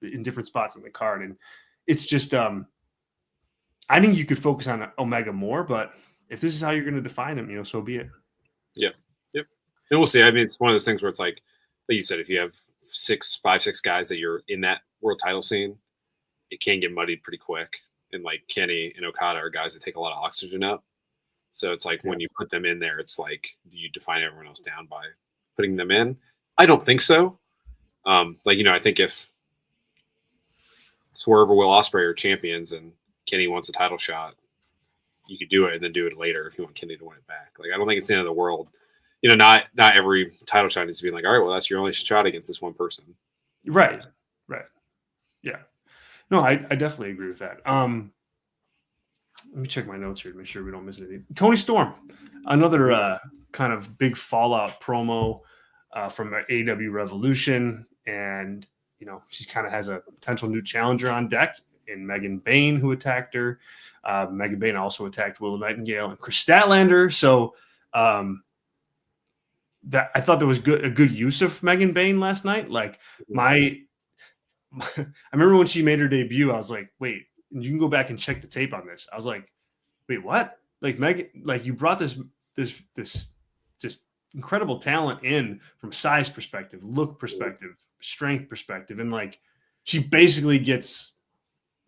in different spots on the card. And it's just, I think you could focus on Omega more, but if this is how you're going to define him, so be it.
Yeah. Yep. And we'll see. I mean, it's one of those things where it's like you said, if you have 6 guys that you're in that world title scene, it can get muddied pretty quick. And like Kenny and Okada are guys that take a lot of oxygen up. So it's like when you put them in there, it's like, do you define everyone else down by putting them in? I don't think so. I think if Swerve or Will Ospreay are champions and Kenny wants a title shot, you could do it and then do it later if you want Kenny to win it back. Like, I don't think it's the end of the world. Not every title shot needs to be like, all right, well, that's your only shot against this one person.
Right. Yeah. No, I definitely agree with that. Let me check my notes here to make sure we don't miss anything. Tony Storm, another kind of big fallout promo from AEW Revolution. And, she kind of has a potential new challenger on deck in Megan Bayne, who attacked her. Megan Bayne also attacked Willow Nightingale and Chris Statlander. So that I thought there was a good use of Megan Bayne last night. Like I remember when she made her debut, I was like, wait, you can go back and check the tape on this. I was like, wait, what? Like Megan, like you brought this just incredible talent in from size perspective, look perspective, strength perspective, and like she basically gets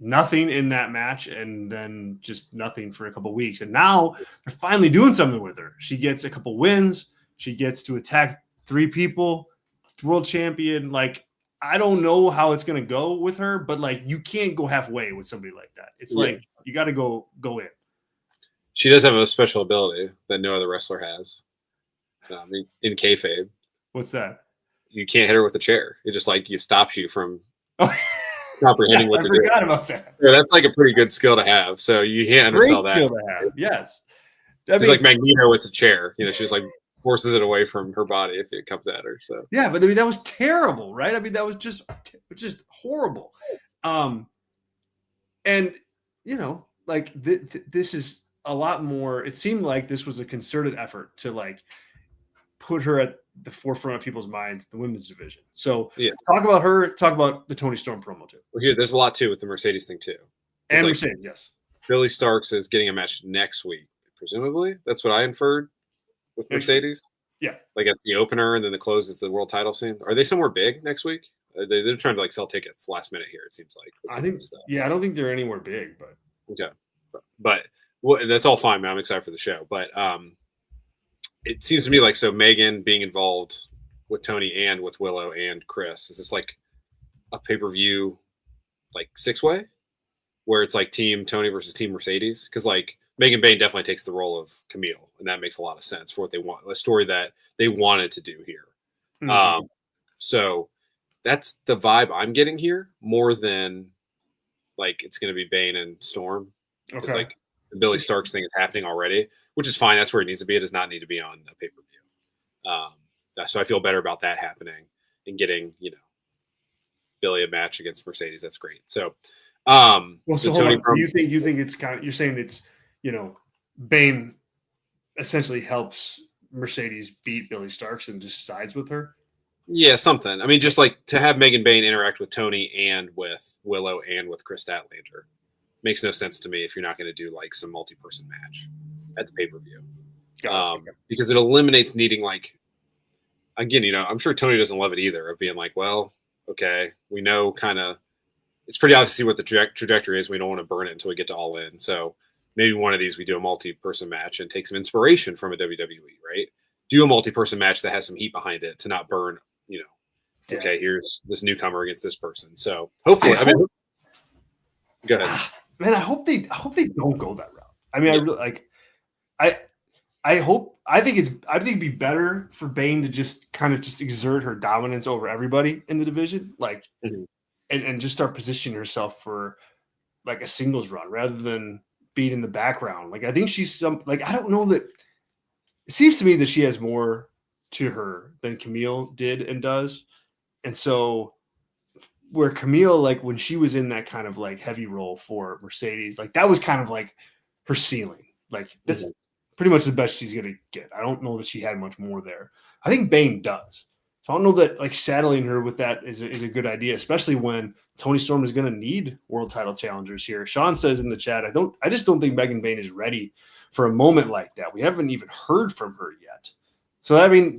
nothing in that match and then just nothing for a couple of weeks. And now they're finally doing something with her. She gets a couple wins. She gets to attack 3 people, world champion. Like, I don't know how it's going to go with her, but like, you can't go halfway with somebody like that. It's like, you got to go in.
She does have a special ability that no other wrestler has. In kayfabe.
What's that?
You can't hit her with a chair. It just like, it stops you from comprehending what to do. I forgot about that. Yeah, that's like a pretty good skill to have. So you can't undersell that.
Skill to have. Yes.
It's like Magneto with the chair. She just like forces it away from her body if it comes at her. So
yeah, but I mean that was terrible, right? I mean that was just horrible. And like this is a lot more. It seemed like this was a concerted effort to like put her at the forefront of people's minds, the women's division. So talk about her, talk about the Toni Storm promo too.
Well, there's a lot too with the Mercedes thing too.
And Mercedes, yes.
Billy Starks is getting a match next week, presumably. That's what I inferred with Mercedes.
Yeah.
Like it's the opener and then the close is the world title scene. Are they somewhere big next week? They're trying to like sell tickets last minute here, it seems like.
I think I don't think they're anywhere big, but
okay. But that's all fine, man. I'm excited for the show. But it seems to me like Megan being involved with Toni and with Willow and Chris, is this like a pay-per-view like 6-way where it's like team Toni versus team Mercedes? Because like Megan Bayne definitely takes the role of Camille, and that makes a lot of sense for what they want, a story that they wanted to do here. Mm-hmm. So that's the vibe I'm getting here more than like it's going to be Bayne and Storm. It's like the Billy Starks thing is happening already, which is fine. That's where it needs to be. It does not need to be on a pay-per-view. So I feel better about that happening and getting, Billy a match against Mercedes. That's great. So,
hold on. You think it's you're saying it's, Bayne essentially helps Mercedes beat Billy Starks and just sides with her?
Yeah, something. I mean, just like to have Megan Bayne interact with Toni and with Willow and with Chris Statlander makes no sense to me if you're not going to do like some multi-person match at the pay-per-view. Because it eliminates needing like, again, I'm sure Toni doesn't love it either of being like, well, okay, we know kind of, it's pretty obvious to see what the trajectory is. We don't want to burn it until we get to All In. So maybe one of these we do a multi-person match and take some inspiration from a WWE, right? Do a multi-person match that has some heat behind it to not burn, okay, here's this newcomer against this person. So hopefully, go ahead.
Man, I hope they don't go that route. I mean, I really like, I think it'd be better for Bayne to just kind of just exert her dominance over everybody in the division, like, and just start positioning herself for like a singles run rather than being in the background. Like, I think she's I don't know that it seems to me that she has more to her than Camille did and does. And so where Camille, like when she was in that kind of like heavy role for Mercedes, like that was kind of like her ceiling. Like this is pretty much the best she's going to get. I don't know that she had much more there. I think Bayne does. So I don't know that like saddling her with that is a good idea, especially when Toni Storm is going to need world title challengers here. Sean says in the chat, I just don't think Megan Bayne is ready for a moment like that. We haven't even heard from her yet. So, I mean,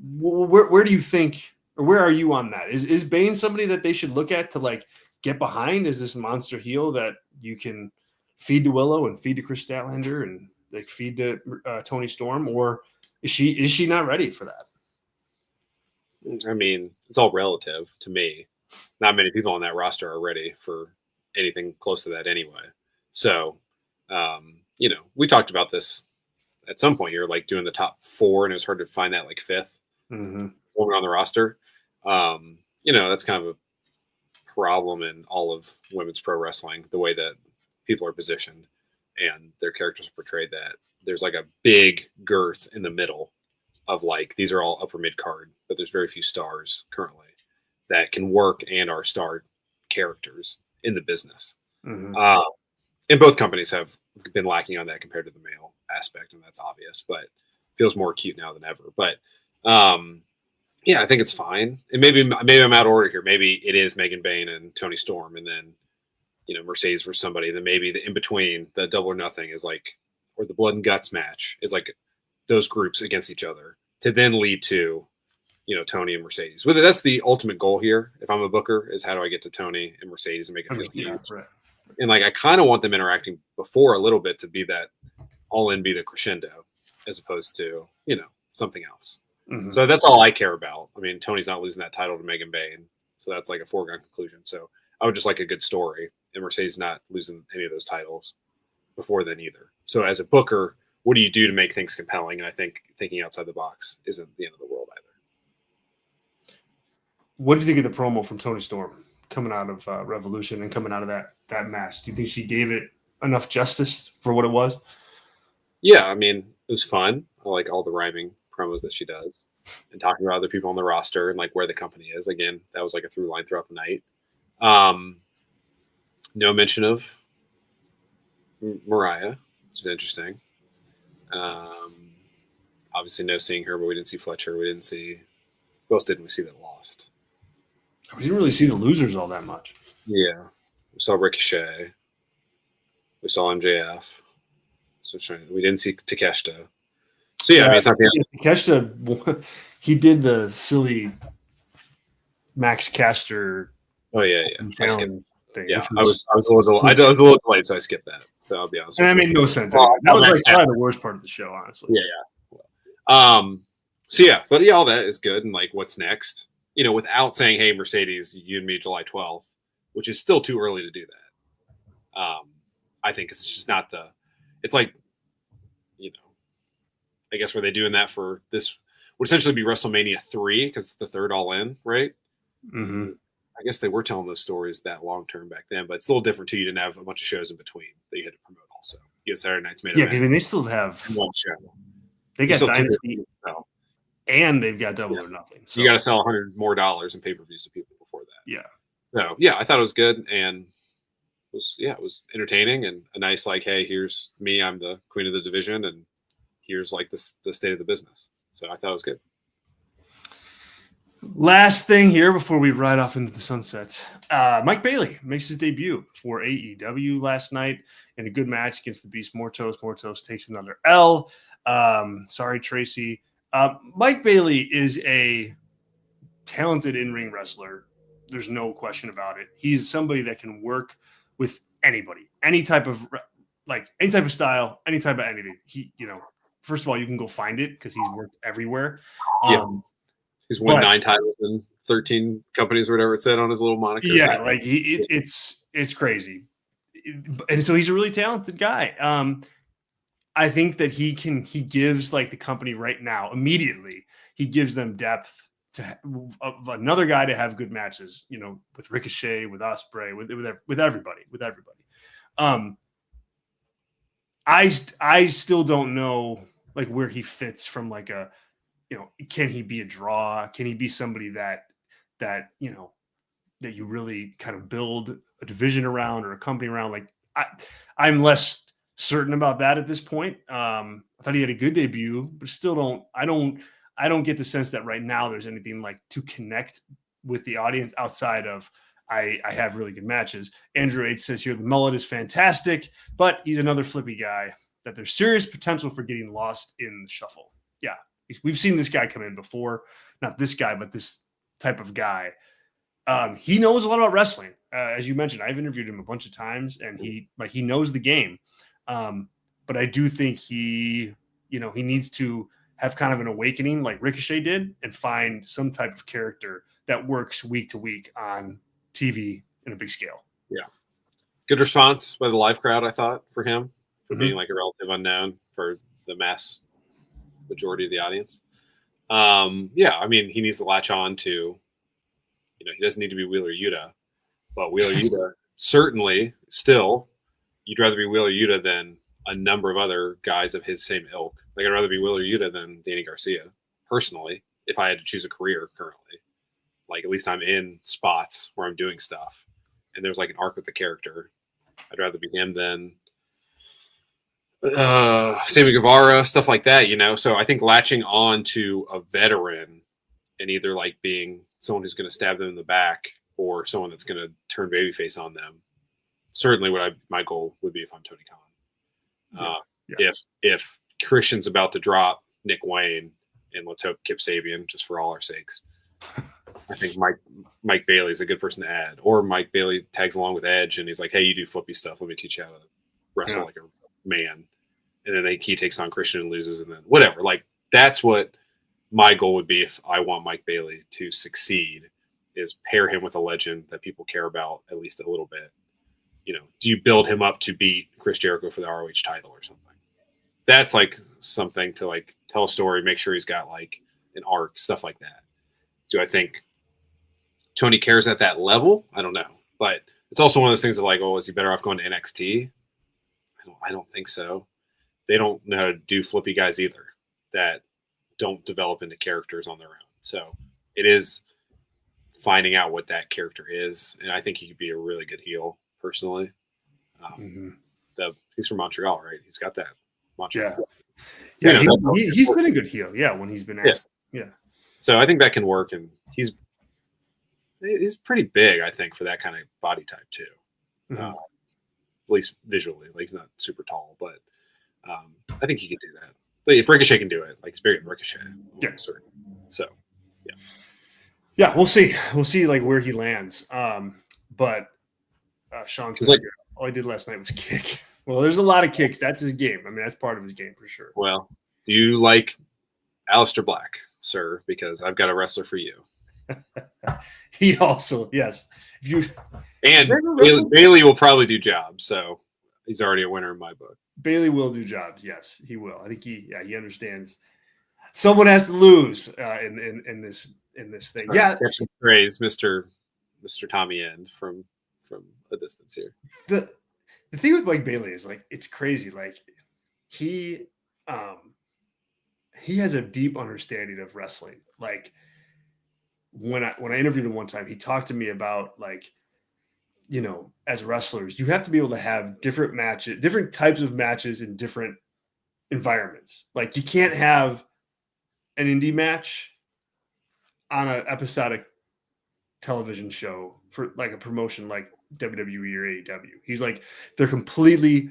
where do you think, or where are you on that? Is Bayne somebody that they should look at to like get behind? Is this monster heel that you can feed to Willow and feed to Chris Statlander and like feed to Toni Storm, or is she not ready for that?
I mean, it's all relative to me. Not many people on that roster are ready for anything close to that anyway. So, we talked about this at some point. You're like doing the top 4, and it was hard to find that like 5th woman on the roster. That's kind of a problem in all of women's pro wrestling, the way that people are positioned and their characters are portrayed, that there's like a big girth in the middle of like, these are all upper mid card, but there's very few stars currently. that can work and are star characters in the business.
Mm-hmm.
And both companies have been lacking on that compared to the male aspect, and that's obvious, but feels more acute now than ever. But yeah, I think it's fine. And maybe I'm out of order here. Maybe it is Megan Bayne and Tony Storm, and then Mercedes for somebody. Then maybe the in between, the Double or Nothing is like, or the Blood and Guts match is like those groups against each other to then lead to Tony and Mercedes. Whether that's the ultimate goal here, if I'm a booker, is how do I get to Tony and Mercedes and make it feel huge? Right. And like I kind of want them interacting before a little bit to be that all in, be the crescendo, as opposed to something else. Mm-hmm. So that's all I care about. I mean, Tony's not losing that title to Megan Bayne, so that's like a foregone conclusion. So I would just like a good story, and Mercedes not losing any of those titles before then either. So as a booker, what do you do to make things compelling? And I think thinking outside the box isn't the end of the world either.
What do you think of the promo from Tony Storm coming out of Revolution and coming out of that match? Do you think she gave it enough justice for what it was?
Yeah, I mean, it was fun. I like all the rhyming promos that she does and talking about other people on the roster and like where the company is. Again, that was like a through line throughout the night. No mention of Mariah, which is interesting. Obviously no seeing her, but we didn't see Fletcher. We didn't see, who else didn't we see that lost?
We didn't really see the losers all that much.
Yeah. We saw Ricochet. We saw MJF. So we didn't see Takeshita. So yeah, I mean, it's not the
Takeshita. He did the silly Max Caster.
Oh yeah. I skipped
thing.
Yeah, I was a little delayed, so I skipped that. So I'll be honest.
And that made no sense. That was like probably the worst part of the show, honestly.
Yeah. So yeah, but yeah, all that is good. And like, what's next? Without saying, "Hey, Mercedes, you and me, July 12th," which is still too early to do that. I think it's just not the. It's like, I guess were they doing that for this would essentially be WrestleMania 3 because it's the third All In, right?
Mm-hmm.
I guess they were telling those stories that long term back then, but it's a little different too. You didn't have a bunch of shows in between that you had to promote. Also, you had Saturday Night's Main Event.
Yeah, I mean they still have
one show.
They got Dynasty, and they've got Double or Nothing. So
you got to sell $100 more in pay-per-views to people before that.
Yeah.
So yeah, I thought it was good, and it was entertaining and a nice like, hey, here's me, I'm the queen of the division, and here's like the state of the business. So I thought it was good.
Last thing here before we ride off into the sunset, Mike Bailey makes his debut for AEW last night in a good match against the Beast Mortos. Mortos takes another L. Sorry, Tracy. Mike Bailey is a talented in-ring wrestler. There's no question about it. He's somebody that can work with anybody, any type of style, any type of anything. He, first of all, you can go find it because he's worked everywhere.
He's won 9 titles in 13 companies or whatever it said on his little moniker.
Yeah, like it's crazy. And so he's a really talented guy. I think that he gives like the company right now, immediately, he gives them depth to another guy to have good matches, with Ricochet, with Ospreay, with everybody. I still don't know like where he fits from like a, can he be a draw? Can he be somebody that you really kind of build a division around or a company around? Like I'm less certain about that at this point. I thought he had a good debut, but still I don't get the sense that right now there's anything like to connect with the audience outside of I have really good matches. Andrew H says here the mullet is fantastic, but he's another flippy guy that there's serious potential for getting lost in the shuffle. Yeah. We've seen this guy come in before, not this guy, but this type of guy. He knows a lot about wrestling. As you mentioned, I've interviewed him a bunch of times and he knows the game. But I do think he needs to have kind of an awakening like Ricochet did and find some type of character that works week to week on TV in a big scale.
Yeah. Good response by the live crowd, I thought, for him, for being like a relative unknown for the mass majority of the audience. I mean, he needs to latch on to, he doesn't need to be Wheeler Yuta, but Wheeler Yuta certainly still, you'd rather be Wheeler Yuta than a number of other guys of his same ilk. Like I'd rather be Wheeler Yuta than Danny Garcia, personally, if I had to choose a career currently. Like, at least I'm in spots where I'm doing stuff, and there's like an arc with the character. I'd rather be him than Sammy Guevara, stuff like that, you know? So I think latching on to a veteran and either like being someone who's going to stab them in the back or someone that's going to turn babyface on them, certainly my goal would be if I'm Tony Khan. If Christian's about to drop Nick Wayne, and let's hope Kip Sabian, just for all our sakes, I think Mike Bailey's a good person to add. Or Mike Bailey tags along with Edge and he's like, hey, you do flippy stuff. Let me teach you how to wrestle like a man. And then he takes on Christian and loses, and then whatever. Like, that's what my goal would be if I want Mike Bailey to succeed, is pair him with a legend that people care about at least a little bit. You know, do you build him up to beat Chris Jericho for the ROH title or something? That's like something to like tell a story, make sure he's got like an arc, stuff like that. Do I think Tony cares at that level? I don't know. But it's also one of those things of like, oh, is he better off going to NXT? I don't think so. They don't know how to do flippy guys either that don't develop into characters on their own. So it is finding out what that character is. And I think he could be a really good heel personally. He's from Montreal, right? He's got that Montreal.
Yeah, he's been a good heel. Yeah, when he's been asked. Yeah.
So I think that can work, and he's pretty big, I think, for that kind of body type too. At least visually, like he's not super tall, but I think he can do that. Like, if Ricochet can do it, like he's bigger than Ricochet.
Yeah.
So,
yeah, we'll see. We'll see like where he lands. But Sean says,
like,
all I did last night was kick. Well, there's a lot of kicks. That's his game. I mean, that's part of his game for sure.
Well, do you like Aleister Black, sir? Because I've got a wrestler for you.
He also, yes.
And Bailey will probably do jobs, so he's already a winner in my book.
Bailey will do jobs. Yes, he will. I think he understands. Someone has to lose in this thing.
Sorry,
yeah,
catching praise, Mr. Tommy End from a distance here.
The thing with Mike Bailey is like it's crazy. Like he has a deep understanding of wrestling. Like when I interviewed him one time, he talked to me about like, you know, as wrestlers, you have to be able to have different matches, different types of matches in different environments. Like you can't have an indie match on an episodic television show for like a promotion like WWE or AEW. He's like, they're completely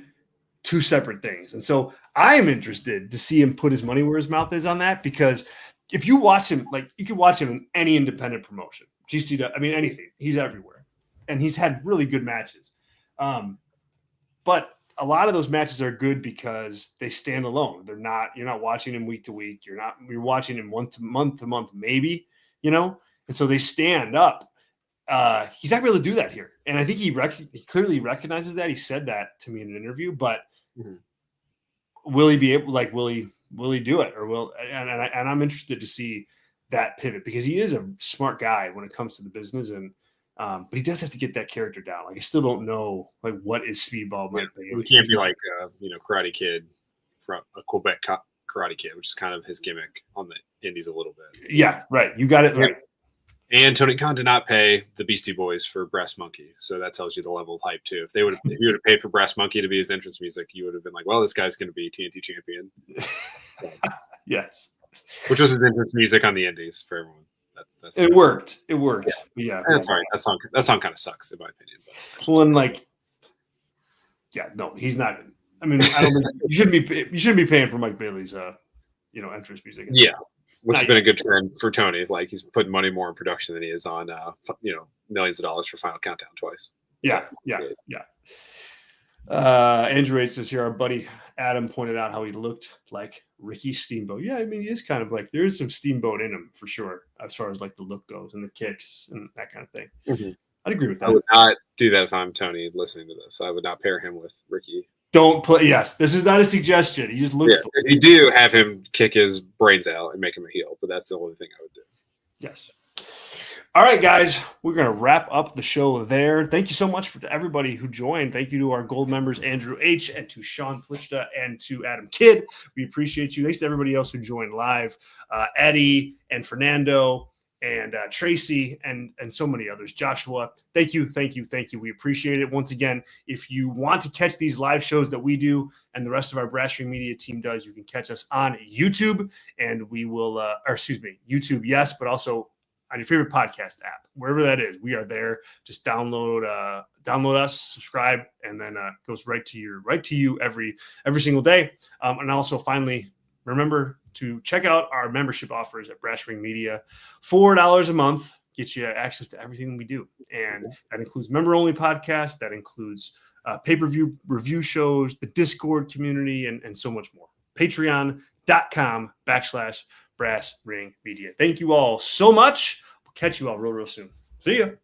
two separate things. And so I am interested to see him put his money where his mouth is on that, because if you watch him, like you can watch him in any independent promotion, GCW, I mean, anything, he's everywhere. And he's had really good matches. But a lot of those matches are good because they stand alone. You're not watching him week to week. You're watching him month to month, maybe, you know? And so they stand up. He's not able to do that here. And I think he clearly recognizes that. He said that to me in an interview, but will he be able, like, will he do it, or and I'm interested to see that pivot, because he is a smart guy when it comes to the business. And, but he does have to get that character down. Like, I still don't know, like, what is Speedball Mike Bailey.
We can't be like, Karate Kid from a Quebec Karate Kid, which is kind of his gimmick on the indies a little bit.
Yeah, right. You got it right.
And Tony Khan did not pay the Beastie Boys for Brass Monkey, so that tells you the level of hype too. If you would have paid for Brass Monkey to be his entrance music, you would have been like, "Well, this guy's going to be TNT champion."
Yes,
which was his entrance music on the Indies for everyone. That's
it worked. It worked. Yeah,
that's right. That song kind of sucks in my opinion. But
well, and like, yeah, no, he's not. I mean, I don't think you shouldn't be paying for Mike Bailey's entrance music.
Yeah. Which has been a good trend for Tony. Like, he's putting money more in production than he is on, millions of dollars for Final Countdown twice.
Yeah. Andrew H says here, our buddy Adam pointed out how he looked like Ricky Steamboat. Yeah, I mean, he is kind of like, there is some Steamboat in him for sure, as far as like the look goes and the kicks and that kind of thing. Mm-hmm. I'd agree with that.
I would not do that if I'm Tony listening to this. I would not pair him with Ricky.
Don't play. Yes, this is not a suggestion. He just looks.
Yeah, if you do, have him kick his brains out and make him a heel. But that's the only thing I would do.
Yes. All right, guys, we're going to wrap up the show there. Thank you so much to everybody who joined. Thank you to our gold members, Andrew H., and to Sean Plichta, and to Adam Kidd. We appreciate you. Thanks to everybody else who joined live, Eddie and Fernando and Tracy and so many others. Joshua, thank you. We appreciate it. Once again, if you want to catch these live shows that we do and the rest of our Brass Ring Media team does, you can catch us on YouTube, and we will, YouTube, yes, but also on your favorite podcast app, wherever that is, we are there. Just download us, subscribe, and then it goes right to you every single day. And also, finally, remember to check out our membership offers at Brass Ring Media. $4 a month gets you access to everything we do, and that includes member-only podcasts. That includes pay-per-view review shows, the Discord community, and so much more. Patreon.com/Brass Ring Media. Thank you all so much. We'll catch you all real soon. See ya.